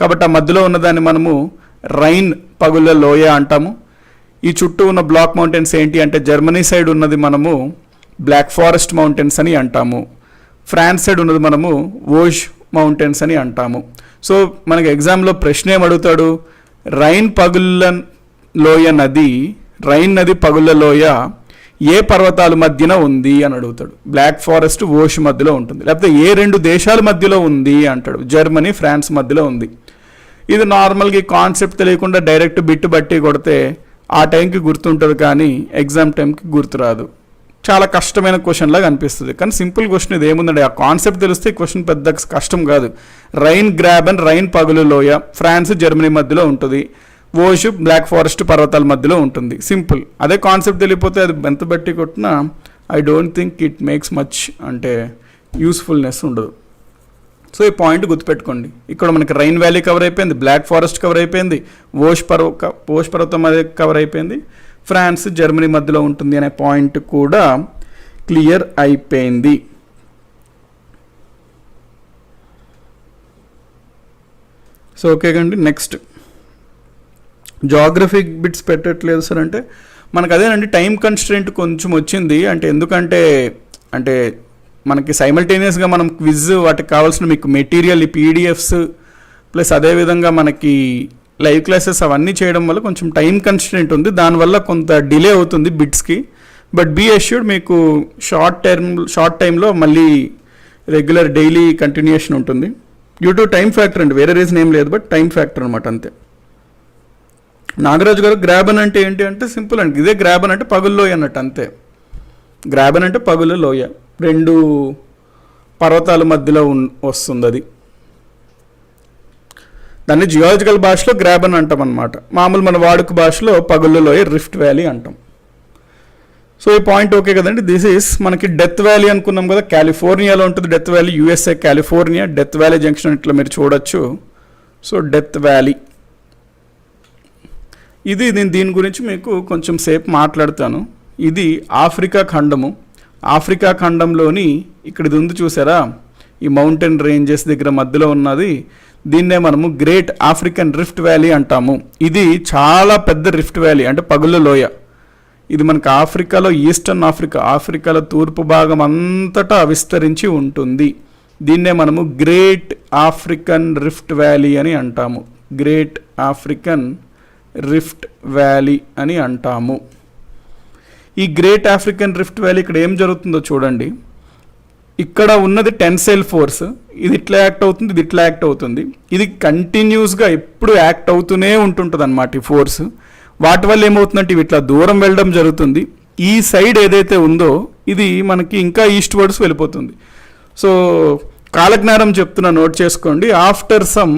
Speaker 1: కాబట్టి ఆ మధ్యలో ఉన్నదాన్ని మనము రైన్ పగుల లోయ అంటాము. ఈ చుట్టూ ఉన్న బ్లాక్ మౌంటైన్స్ ఏంటి అంటే జర్మనీ సైడ్ ఉన్నది మనము బ్లాక్ ఫారెస్ట్ మౌంటైన్స్ అని అంటాము, ఫ్రాన్స్ సైడ్ ఉన్నది మనము వోజ్ మౌంటైన్స్ అని అంటాము. సో మనకి ఎగ్జామ్లో ప్రశ్న ఏం అడుగుతాడు, రైన్ పగుళ్ళ లోయ నది, రైన్ నది పగుళ్ళ లోయ ఏ పర్వతాల మధ్యన ఉంది అని అడుగుతాడు. బ్లాక్ ఫారెస్ట్ వోష్ మధ్యలో ఉంటుంది, లేకపోతే ఏ రెండు దేశాల మధ్యలో ఉంది అంటాడు. జర్మనీ ఫ్రాన్స్ మధ్యలో ఉంది. ఇది నార్మల్గా ఈ కాన్సెప్ట్ తెలియకుండా డైరెక్ట్ బిట్టు బట్టి కొడితే ఆ టైంకి గుర్తుంటుంది, కానీ ఎగ్జామ్ టైంకి గుర్తురాదు. చాలా కష్టమైన క్వశ్చన్ లాగా అనిపిస్తుంది, కానీ సింపుల్ క్వశ్చన్ ఇది. ఏముందండి, ఆ కాన్సెప్ట్ తెలిస్తే క్వశ్చన్ పెద్ద కష్టం కాదు. రైన్ గ్రాబెన్, రైన్ పగులు లోయ ఫ్రాన్స్ జర్మనీ మధ్యలో ఉంటుంది, వోష్ బ్లాక్ ఫారెస్ట్ పర్వతాల మధ్యలో ఉంటుంది. సింపుల్. అదే కాన్సెప్ట్ తెలియపోతే అది ఎంత బట్టి కొట్టినా I don't think it makes much అంటే యూస్ఫుల్నెస్ ఉండదు. సో ఈ పాయింట్ గుర్తుపెట్టుకోండి. ఇక్కడ మనకి రైన్ వ్యాలీ కవర్ అయిపోయింది, బ్లాక్ ఫారెస్ట్ కవర్ అయిపోయింది, వోష్ పర్వతం కవర్ అయిపోయింది, ఫ్రాన్స్ జర్మనీ మధ్యలో ఉంటుంది అనే పాయింట్ కూడా క్లియర్ అయిపోయింది. సో ఓకే అండి. నెక్స్ట్ జాగ్రఫిక్ బిట్స్ పెట్టట్లేదు సార్ అంటే మనకు అదేనండి, టైం కన్స్ట్రెంట్ కొంచెం వచ్చింది. అంటే ఎందుకంటే అంటే మనకి సైమల్టేనియస్గా మనం క్విజ్ వాటికి కావాల్సిన మీకు మెటీరియల్, ఈ పీడిఎఫ్స్ ప్లస్ అదేవిధంగా మనకి లైవ్ క్లాసెస్ అవన్నీ చేయడం వల్ల కొంచెం టైం కన్స్ట్రెంట్ ఉంది, దానివల్ల కొంత డిలే అవుతుంది బిట్స్కి. బట్ బీ అష్యూర్డ్ మీకు షార్ట్ టైంలో మళ్ళీ రెగ్యులర్ డైలీ కంటిన్యూషన్ ఉంటుంది. డ్యూ టు టైం ఫ్యాక్టర్ అండి, వేరే రీజన్ ఏం లేదు, బట్ టైం ఫ్యాక్టర్ అనమాట అంతే. నాగరాజు గారు గ్రాబన్ అంటే ఏంటి అంటే సింపుల్ అండి, ఇదే గ్రాబన్ అంటే పగుల్లోయ అన్నట్టు అంతే. గ్రాబన్ అంటే పగులు లోయ, రెండు పర్వతాల మధ్యలో వస్తుంది అది. దాన్ని జియాలజికల్ భాషలో గ్రాబన్ అంటాం అనమాట. మామూలు మన వాడుక భాషలో పగుళ్ళు లోయ, రిఫ్ట్ వ్యాలీ అంటాం. సో ఈ పాయింట్ ఓకే కదండి. దిస్ ఈస్ మనకి డెత్ వ్యాలీ అనుకున్నాం కదా, కాలిఫోర్నియాలో ఉంటుంది death valley, USA California death valley junction ఇట్లా మీరు చూడొచ్చు. సో డెత్ వ్యాలీ ఇది. నేను దీని గురించి మీకు కొంచెం సేపు మాట్లాడతాను. ఇది ఆఫ్రికా ఖండము. ఆఫ్రికా ఖండంలోని ఇక్కడ ఇది ఉంది చూసారా, ఈ మౌంటైన్ రేంజెస్ దగ్గర మధ్యలో ఉన్నది, దీన్నే మనము గ్రేట్ ఆఫ్రికన్ రిఫ్ట్ వ్యాలీ అంటాము. ఇది చాలా పెద్ద రిఫ్ట్ వ్యాలీ అంటే పగుళ్ళ లోయ. ఇది మనకు ఆఫ్రికాలో, ఈస్టర్న్ ఆఫ్రికాలో తూర్పు భాగం అంతటా విస్తరించి ఉంటుంది. దీన్నే మనము గ్రేట్ ఆఫ్రికన్ రిఫ్ట్ వ్యాలీ అని అంటాము. గ్రేట్ ఆఫ్రికన్ రిఫ్ట్ వ్యాలీ అని అంటాము. ఈ గ్రేట్ ఆఫ్రికన్ రిఫ్ట్ వ్యాలీ ఇక్కడ ఏం జరుగుతుందో చూడండి. ఇక్కడ ఉన్నది టెన్సైల్ ఫోర్స్, ఇది ఇట్లా యాక్ట్ అవుతుంది, ఇది ఇట్లా యాక్ట్ అవుతుంది. ఇది కంటిన్యూస్గా ఎప్పుడు యాక్ట్ అవుతూనే ఉంటుంటుంది అనమాట ఈ ఫోర్స్. వాటి వల్ల ఏమవుతుందంటే ఇవి ఇట్లా దూరం వెళ్ళడం జరుగుతుంది. ఈ సైడ్ ఏదైతే ఉందో ఇది మనకి ఇంకా ఈస్ట్ వర్డ్స్ వెళ్ళిపోతుంది. సో కాలజ్ఞానం చెప్తున్నా, నోట్ చేసుకోండి. After some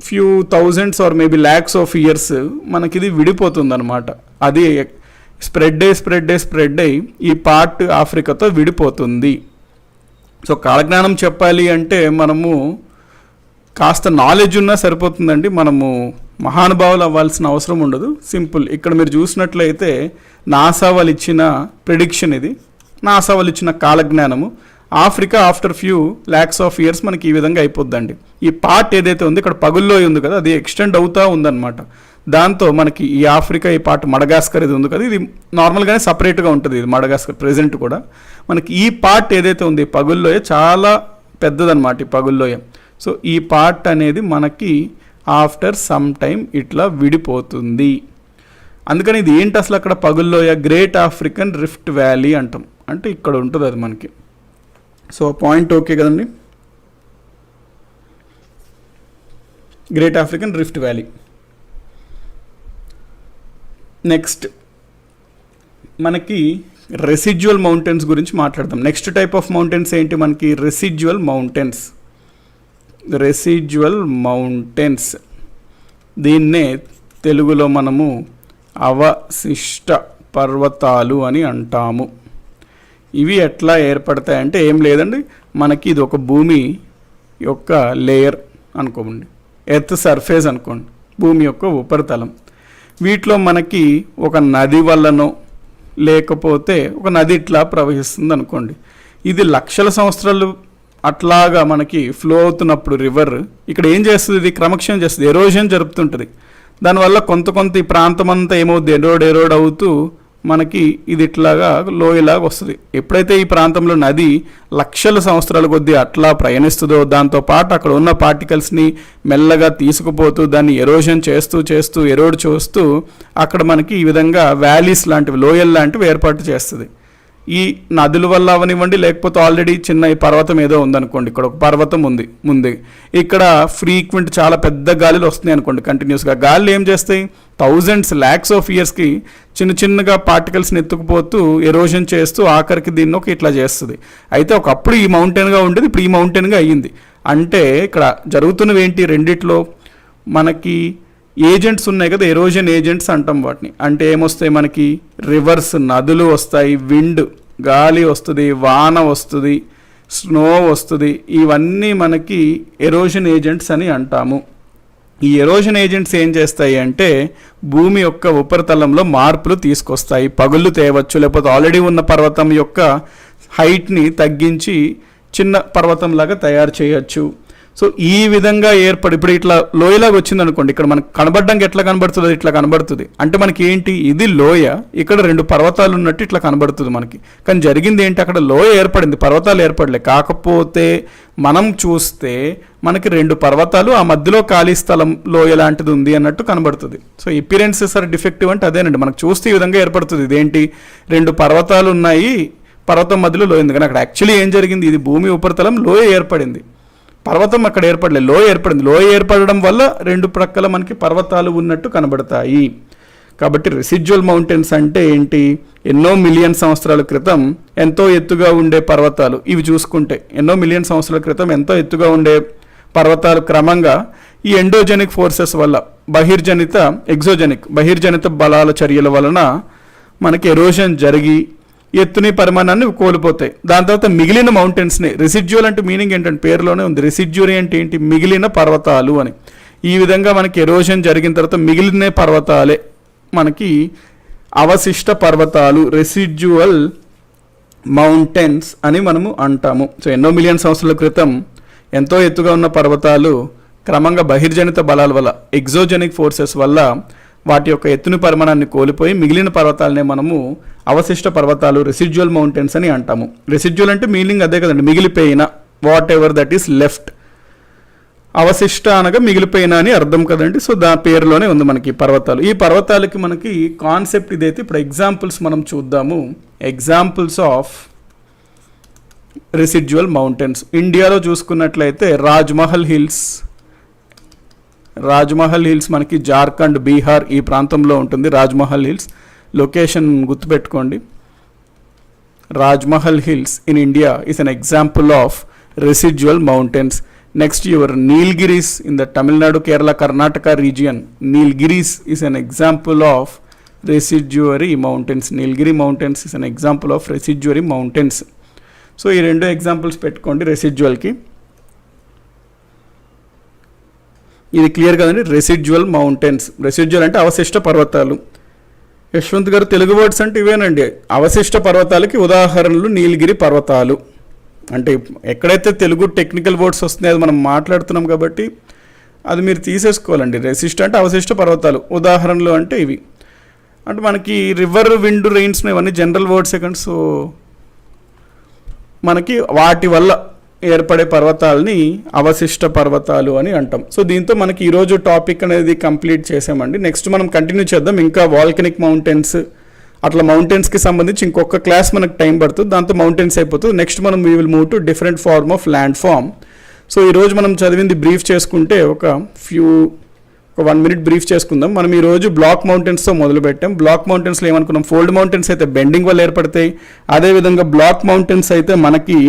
Speaker 1: few thousands or maybe lakhs of years మనకి ఇది విడిపోతుంది అనమాట. అది స్ప్రెడ్ అయ్యి ఈ పార్ట్ ఆఫ్రికాతో విడిపోతుంది. సో కాలజ్ఞానం చెప్పాలి అంటే మనము కాస్త నాలెడ్జ్ ఉన్నా సరిపోతుందండి, మనము మహానుభావులు అవ్వాల్సిన అవసరం ఉండదు. సింపుల్. ఇక్కడ మీరు చూసినట్లయితే నాసా వాళ్ళు ఇచ్చిన ప్రిడిక్షన్ ఇది, నాసా వాళ్ళు ఇచ్చిన కాలజ్ఞానము. Africa after few lakhs of years మనకి ఈ విధంగా అయిపోద్దండి. ఈ పార్ట్ ఏదైతే ఉంది ఇక్కడ పగుల్లో ఉంది కదా, అది ఎక్స్టెండ్ అవుతూ ఉందన్నమాట. దాంతో మనకి ఈ ఆఫ్రికా ఈ పార్ట్ మడగాస్కర్ ఇది ఉంది కదా, ఇది నార్మల్గానే సపరేట్గా ఉంటుంది. ఇది మడగాస్కర్ ప్రెజెంట్ కూడా మనకి ఈ పార్ట్ ఏదైతే ఉంది పగుల్లోయ చాలా పెద్దదన్నమాట ఈ పగుల్లోయ. సో ఈ పార్ట్ అనేది మనకి ఆఫ్టర్ సమ్ టైమ్ ఇట్లా విడిపోతుంది. అందుకని ఇది ఏంటి అసలు అక్కడ పగుల్లోయ, గ్రేట్ ఆఫ్రికన్ రిఫ్ట్ వ్యాలీ అంటాం. అంటే ఇక్కడ ఉంటుంది అది మనకి. సో పాయింట్ ఓకే కదండి. Great African rift valley. Next మనకి రెసిడ్యువల్ మౌంటైన్స్ గురించి మాట్లాడదాం. నెక్స్ట్ టైప్ ఆఫ్ మౌంటైన్స్ ఏంటి మనకి, రెసిడ్యువల్ మౌంటైన్స్. రెసిడ్యువల్ మౌంటైన్స్ దీన్నే తెలుగులో మనము అవశిష్ట పర్వతాలు అని అంటాము. ఇవి ఎట్లా ఏర్పడతాయంటే ఏం లేదండి, మనకి ఇది ఒక భూమి యొక్క లేయర్ అనుకోండి, ఎర్త్ సర్ఫేస్ అనుకోండి. భూమి యొక్క ఉపరితలం. వీటిలో మనకి ఒక నది వల్లనో లేకపోతే ఒక నది ఇట్లా ప్రవహిస్తుంది అనుకోండి, ఇది లక్షల సంవత్సరాలు అట్లాగా మనకి ఫ్లో అవుతున్నప్పుడు రివర్ ఇక్కడ ఏం చేస్తుంది, ఇది క్రమక్షయం చేస్తుంది, ఎరోజన్ జరుపుతుంటుంది. దానివల్ల కొంత ఈ ప్రాంతం అంతా ఏమవుద్ది, ఎరోడ్ అవుతూ మనకి ఇది ఇట్లాగా లోయలాగా వస్తుంది. ఎప్పుడైతే ఈ ప్రాంతంలో నది లక్షల సంవత్సరాల కొద్దీ అట్లా ప్రయాణిస్తుందో దాంతోపాటు అక్కడ ఉన్న పార్టికల్స్ని మెల్లగా తీసుకుపోతూ దాన్ని ఎరోజన్ చేస్తూ ఎరోడ్ చేస్తూ అక్కడ మనకి ఈ విధంగా వ్యాలీస్ లాంటివి, లోయల్ లాంటివి ఏర్పాటు చేస్తుంది. ఈ నదుల వల్ల అవనివ్వండి, లేకపోతే ఆల్రెడీ చిన్న ఈ పర్వతం ఏదో ఉందనుకోండి, ఇక్కడ ఒక పర్వతం ఉంది ముందు, ఇక్కడ ఫ్రీక్వెంట్ చాలా పెద్ద గాలులు వస్తున్నాయి అనుకోండి కంటిన్యూస్గా. గాలులు ఏం చేస్తాయి, థౌజండ్స్ ల్యాక్స్ ఆఫ్ ఇయర్స్కి చిన్నగా పార్టికల్స్ని ఎత్తుకుపోతూ ఎరోజన్ చేస్తూ ఆఖరికి దీన్ని ఒక ఇట్లా చేస్తుంది. అయితే ఒకప్పుడు ఈ మౌంటైన్గా ఉండేది, ఇప్పుడు ఈ మౌంటైన్గా అయ్యింది. అంటే ఇక్కడ జరుగుతున్నవి ఏంటి, రెండిట్లో మనకి ఏజెంట్స్ ఉన్నాయి కదా, ఎరోజన్ ఏజెంట్స్ అంటాం వాటిని. అంటే ఏమొస్తాయి మనకి, రివర్స్ నదులు వస్తాయి, విండ్ గాలి వస్తుంది, వాన వస్తుంది, స్నో వస్తుంది, ఇవన్నీ మనకి ఎరోజన్ ఏజెంట్స్ అని అంటాము. ఈ ఎరోజన్ ఏజెంట్స్ ఏం చేస్తాయి అంటే భూమి యొక్క ఉపరితలంలో మార్పులు తీసుకొస్తాయి. పగుళ్ళు తేవచ్చు, లేకపోతే ఆల్రెడీ ఉన్న పర్వతం యొక్క హైట్ని తగ్గించి చిన్న పర్వతంలాగా తయారు చేయొచ్చు. సో ఈ విధంగా ఇప్పుడు ఇట్లా లోయలాగా వచ్చింది అనుకోండి, ఇక్కడ మనకు కనబడడానికి ఎట్లా కనబడుతుంది, ఇట్లా కనబడుతుంది. అంటే మనకి ఏంటి, ఇది లోయ, ఇక్కడ రెండు పర్వతాలు ఉన్నట్టు ఇట్లా కనబడుతుంది మనకి. కానీ జరిగింది ఏంటి, అక్కడ లోయ ఏర్పడింది, పర్వతాలు ఏర్పడలే. కాకపోతే మనం చూస్తే మనకి రెండు పర్వతాలు, ఆ మధ్యలో ఖాళీ స్థలం లోయ లాంటిది ఉంది అన్నట్టు కనబడుతుంది. సో అపియరెన్సెస్ ఆర్ డిఫెక్టివ్ అంటే అదేనండి, మనకు చూస్తే ఈ విధంగా ఏర్పడుతుంది. ఇదేంటి, రెండు పర్వతాలు ఉన్నాయి, పర్వతం మధ్యలో లోయ ఉంది. కానీ అక్కడ యాక్చువల్లీ ఏం జరిగింది, ఇది భూమి ఉపరితలం, లోయ ఏర్పడింది, పర్వతం అక్కడ ఏర్పడలేదు, లోయ ఏర్పడింది. లోయ ఏర్పడడం వల్ల రెండు ప్రక్కల మనకి పర్వతాలు ఉన్నట్టు కనబడతాయి. కాబట్టి రెసిడ్యువల్ మౌంటైన్స్ అంటే ఏంటి, ఎన్నో మిలియన్ సంవత్సరాల క్రితం ఎంతో ఎత్తుగా ఉండే పర్వతాలు. ఇవి చూసుకుంటే ఎన్నో మిలియన్ సంవత్సరాల క్రితం ఎంతో ఎత్తుగా ఉండే పర్వతాలు క్రమంగా ఈ ఎండోజెనిక్ ఫోర్సెస్ వల్ల, బహిర్జనిత బలాల చర్యల వలన మనకి ఎరోజన్ జరిగి ఎత్తుని పరిమాణాన్ని కోల్పోతాయి. దాని తర్వాత మిగిలిన మౌంటైన్స్ని, రెసిడ్యువల్ అంటే మీనింగ్ ఏంటంటే పేరులోనే ఉంది, రెసిడ్యువల్ అంటే ఏంటి, మిగిలిన పర్వతాలు అని. ఈ విధంగా మనకి ఎరోజన్ జరిగిన తర్వాత మిగిలిన పర్వతాలే మనకి అవశిష్ట పర్వతాలు, రెసిడ్యువల్ మౌంటైన్స్ అని మనము అంటాము. సో ఎన్నో మిలియన్ సంవత్సరాల క్రితం ఎంతో ఎత్తుగా ఉన్న పర్వతాలు క్రమంగా బహిర్జనిత బలాల వల్ల, ఎగ్జోజెనిక్ ఫోర్సెస్ వల్ల వాటి యొక్క ఎత్తుని పరిమాణాన్ని కోల్పోయి మిగిలిన పర్వతాలనే మనము అవశిష్ట పర్వతాలు, రెసిడ్యువల్ మౌంటైన్స్ అని అంటాము. రెసిడ్యువల్ అంటే మీనింగ్ అదే కదండి, మిగిలిపోయిన, whatever that is left. అవశిష్ట అనగా మిగిలిపోయిన అని అర్థం కదండి. సో దాని పేరులోనే ఉంది మనకి పర్వతాలు. ఈ పర్వతాలకి మనకి కాన్సెప్ట్ ఇదైతే. ఇప్పుడు ఎగ్జాంపుల్స్ మనం చూద్దాము. Examples of residual mountains. ఇండియాలో చూసుకున్నట్లయితే రాజ్మహల్ హిల్స్ మనకి జార్ఖండ్, బీహార్ ఈ ప్రాంతంలో ఉంటుంది. రాజ్మహల్ హిల్స్ లొకేషన్ గుర్తుపెట్టుకోండి. Rajmahal hills in India is an example of residual mountains. Next your Nilgiris in the Tamil Nadu, Kerala, Karnataka region. Nilgiris is an example of residuary mountains. Nilgiri mountains is an example of residuary mountains. So ఈ రెండు ఎగ్జాంపుల్స్ పెట్టుకోండి రెసిడ్యువల్కి. ఇది క్లియర్ కదండి, రెసిడ్యువల్ మౌంటైన్స్. రెసిడ్యువల్ అంటే అవశిష్ట పర్వతాలు. యశ్వంత్ గారు తెలుగు వర్డ్స్ అంటే ఇవేనండి. అవశిష్ట పర్వతాలకి ఉదాహరణలు నీలగిరి పర్వతాలు. అంటే ఎక్కడైతే తెలుగు టెక్నికల్ వర్డ్స్ వస్తున్నాయో అది మనం మాట్లాడుతున్నాం కాబట్టి అది మీరు తీసేసుకోవాలండి. రెసిస్ట్ అంటే అవశిష్ట పర్వతాలు, ఉదాహరణలు అంటే ఇవి. అంటే మనకి రివర్, విండ్, రెయిన్స్ ఇవన్నీ జనరల్ వర్డ్స్ సెకండ్. సో మనకి వాటి వల్ల ఏర్పడే పర్వతాలని అవశిష్ట పర్వతాలు అని అంటాం. సో దీంతో మనకి ఈరోజు టాపిక్ అనేది కంప్లీట్ చేసామండి. నెక్స్ట్ మనం కంటిన్యూ చేద్దాం. ఇంకా వాల్కనిక్ మౌంటైన్స్, అట్లా మౌంటైన్స్కి సంబంధించి ఇంకొక క్లాస్ మనకు టైం పడుతుంది. దాంతో మౌంటైన్స్ అయిపోతుంది. నెక్స్ట్ మనం we will move to different form of land form. So ఈరోజు మనం చదివింది బ్రీఫ్ చేసుకుంటే ఒక 1 minute బ్రీఫ్ చేసుకుందాం. మనం ఈరోజు బ్లాక్ మౌంటైన్స్తో మొదలు పెట్టాం. బ్లాక్ మౌంటైన్స్లో ఏమనుకున్నాం, ఫోల్డ్ మౌంటైన్స్ అయితే బెండింగ్ వల్ల ఏర్పడతాయి. అదేవిధంగా బ్లాక్ మౌంటైన్స్ అయితే మనకి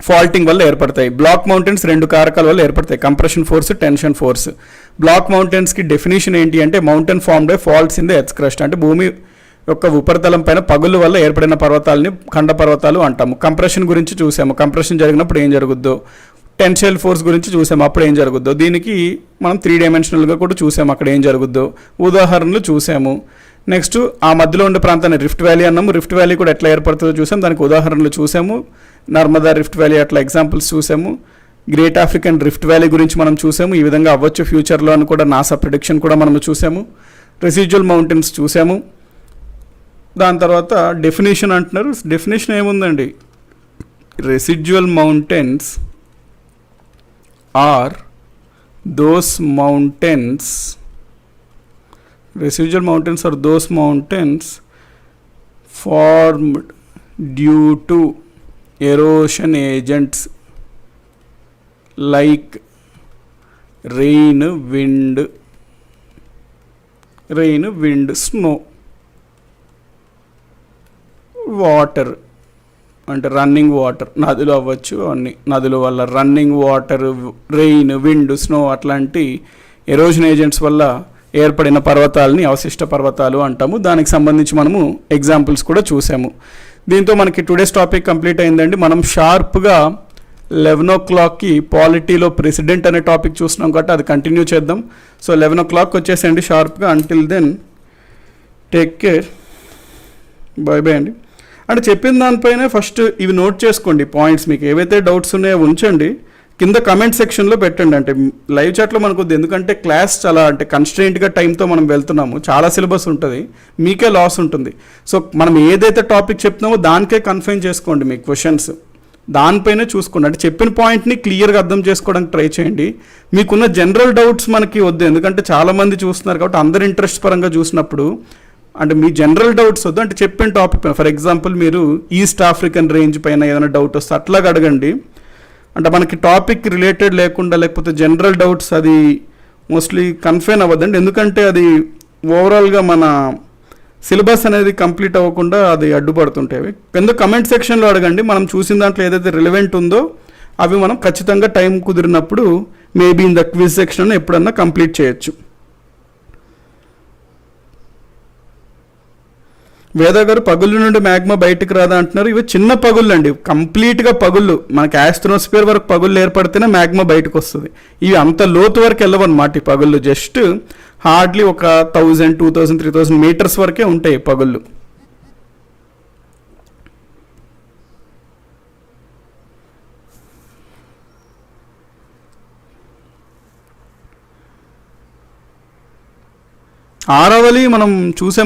Speaker 1: ఫాల్టింగ్ వల్ల ఏర్పడతాయి. బ్లాక్ మౌంటైన్స్ 2 కారకాల వల్ల ఏర్పడతాయి, compression force, tension force. Block మౌంటైన్స్కి డెఫినేషన్ ఏంటి అంటే mountain formed by faults in the earth crust. అంటే భూమి యొక్క ఉపరితలం పైన పగుళ్ళ వల్ల ఏర్పడిన పర్వతాలని ఖండ పర్వతాలు అంటాము. కంప్రెషన్ గురించి చూసాము, కంప్రెషన్ జరిగినప్పుడు ఏం జరుగుద్దో. టెన్షియల్ ఫోర్స్ గురించి చూసాం, అప్పుడు ఏం జరుగుద్దో. దీనికి మనం 3 డైమెన్షనల్గా కూడా చూసాము, అక్కడ ఏం జరుగుద్దో ఉదాహరణలు చూసాము. నెక్స్ట్ ఆ మధ్యలో ఉండే ప్రాంతాన్ని రిఫ్ట్ వ్యాలీ అన్నాము. రిఫ్ట్ వ్యాలీ కూడా ఎట్లా ఏర్పడుతుందో చూసాం, దానికి ఉదాహరణలు చూసాము. నర్మదా రిఫ్ట్ వ్యాలీ అట్లా ఎగ్జాంపుల్స్ చూసాము. గ్రేట్ ఆఫ్రికన్ రిఫ్ట్ వ్యాలీ గురించి మనం చూసాము, ఈ విధంగా అవ్వచ్చు ఫ్యూచర్లో అని కూడా నాసా ప్రిడిక్షన్ కూడా మనం చూసాము. రెసిడ్యువల్ మౌంటైన్స్ చూసాము. దాని తర్వాత డెఫినేషన్ అంటున్నారు. డెఫినేషన్ ఏముందండి, residual mountains are those mountains, residual mountains are those mountains formed due to erosion agents like rain, wind, snow, water అంటే రన్నింగ్ వాటర్, నదులు అవ్వచ్చు, అన్ని నదుల వల్ల running water, rain, wind, snow అట్లాంటి ఎరోజన్ ఏజెంట్స్ వల్ల ఏర్పడిన పర్వతాలని అవశిష్ట పర్వతాలు అంటాము. దానికి సంబంధించి మనము ఎగ్జాంపుల్స్ కూడా చూసాము. దీంతో మనకి టుడేస్ టాపిక్ కంప్లీట్ అయిందండి. మనం షార్ప్గా 11 o'clockకి పాలిటీలో ప్రెసిడెంట్ అనే టాపిక్ చూస్తున్నాం కాబట్టి అది కంటిన్యూ చేద్దాం. సో 11 o'clock వచ్చేసేయండి షార్ప్గా. Until then take care, bye bye అండి. అంటే చెప్పిన దానిపైన ఫస్ట్ ఇవి నోట్ చేసుకోండి పాయింట్స్, మీకు ఏవైతే డౌట్స్ ఉన్నాయో ఉంచండి, కింద కమెంట్ సెక్షన్లో పెట్టండి. అంటే లైవ్ చాట్లో మనకు ఎందుకంటే క్లాస్ చాలా అంటే కన్స్ట్రెయింట్గా టైంతో మనం వెళ్తున్నాము, చాలా సిలబస్ ఉంటుంది, మీకే లాస్ ఉంటుంది. సో మనం ఏదైతే టాపిక్ చెప్తున్నామో దానికే కన్ఫైన్ చేసుకోండి మీ క్వశ్చన్స్, దానిపైనే చూసుకోండి. అంటే చెప్పిన పాయింట్ని క్లియర్గా అర్థం చేసుకోవడానికి ట్రై చేయండి. మీకున్న జనరల్ డౌట్స్ మనకి వద్దు, ఎందుకంటే చాలామంది చూస్తున్నారు కాబట్టి అందరు ఇంట్రెస్ట్ పరంగా చూసినప్పుడు అంటే మీ జనరల్ డౌట్స్ వద్దు. అంటే చెప్పిన టాపిక్ పైన, ఫర్ ఎగ్జాంపుల్ మీరు ఈస్ట్ ఆఫ్రికన్ రేంజ్ పైన ఏదైనా డౌట్ వస్తే అట్లాగా అడగండి. అంటే మనకి టాపిక్ రిలేటెడ్ లేకుండా లేకపోతే జనరల్ డౌట్స్ అది మోస్ట్లీ కన్ఫైన్ అవ్వద్దండి, ఎందుకంటే అది ఓవరాల్గా మన సిలబస్ అనేది కంప్లీట్ అవ్వకుండా అది అడ్డుపడుతుంటాయి. కింద కమెంట్ సెక్షన్లో అడగండి, మనం చూసిన దాంట్లో ఏదైతే రిలవెంట్ ఉందో అవి మనం ఖచ్చితంగా టైం కుదిరినప్పుడు maybe in the quiz section ఎప్పుడన్నా కంప్లీట్ చేయొచ్చు. వేద గారు పగుళ్ళు నుండి మ్యాగ్మా బయటకు రాదా అంటున్నారు. ఇవి చిన్న పగుళ్ళు అండి, కంప్లీట్గా పగుళ్ళు, మనకి ఆస్ట్రోస్ఫియర్ వరకు పగుళ్ళు ఏర్పడితేనే మ్యాగ్మా బయటకు వస్తుంది. ఇవి అంత లోతు వరకు వెళ్ళవన్నమాట ఈ పగుళ్ళు, జస్ట్ హార్డ్లీ ఒక 1000, 2000, 3000 మీటర్స్ వరకే ఉంటాయి పగుళ్ళు. ఆరవలి మనం చూసాం.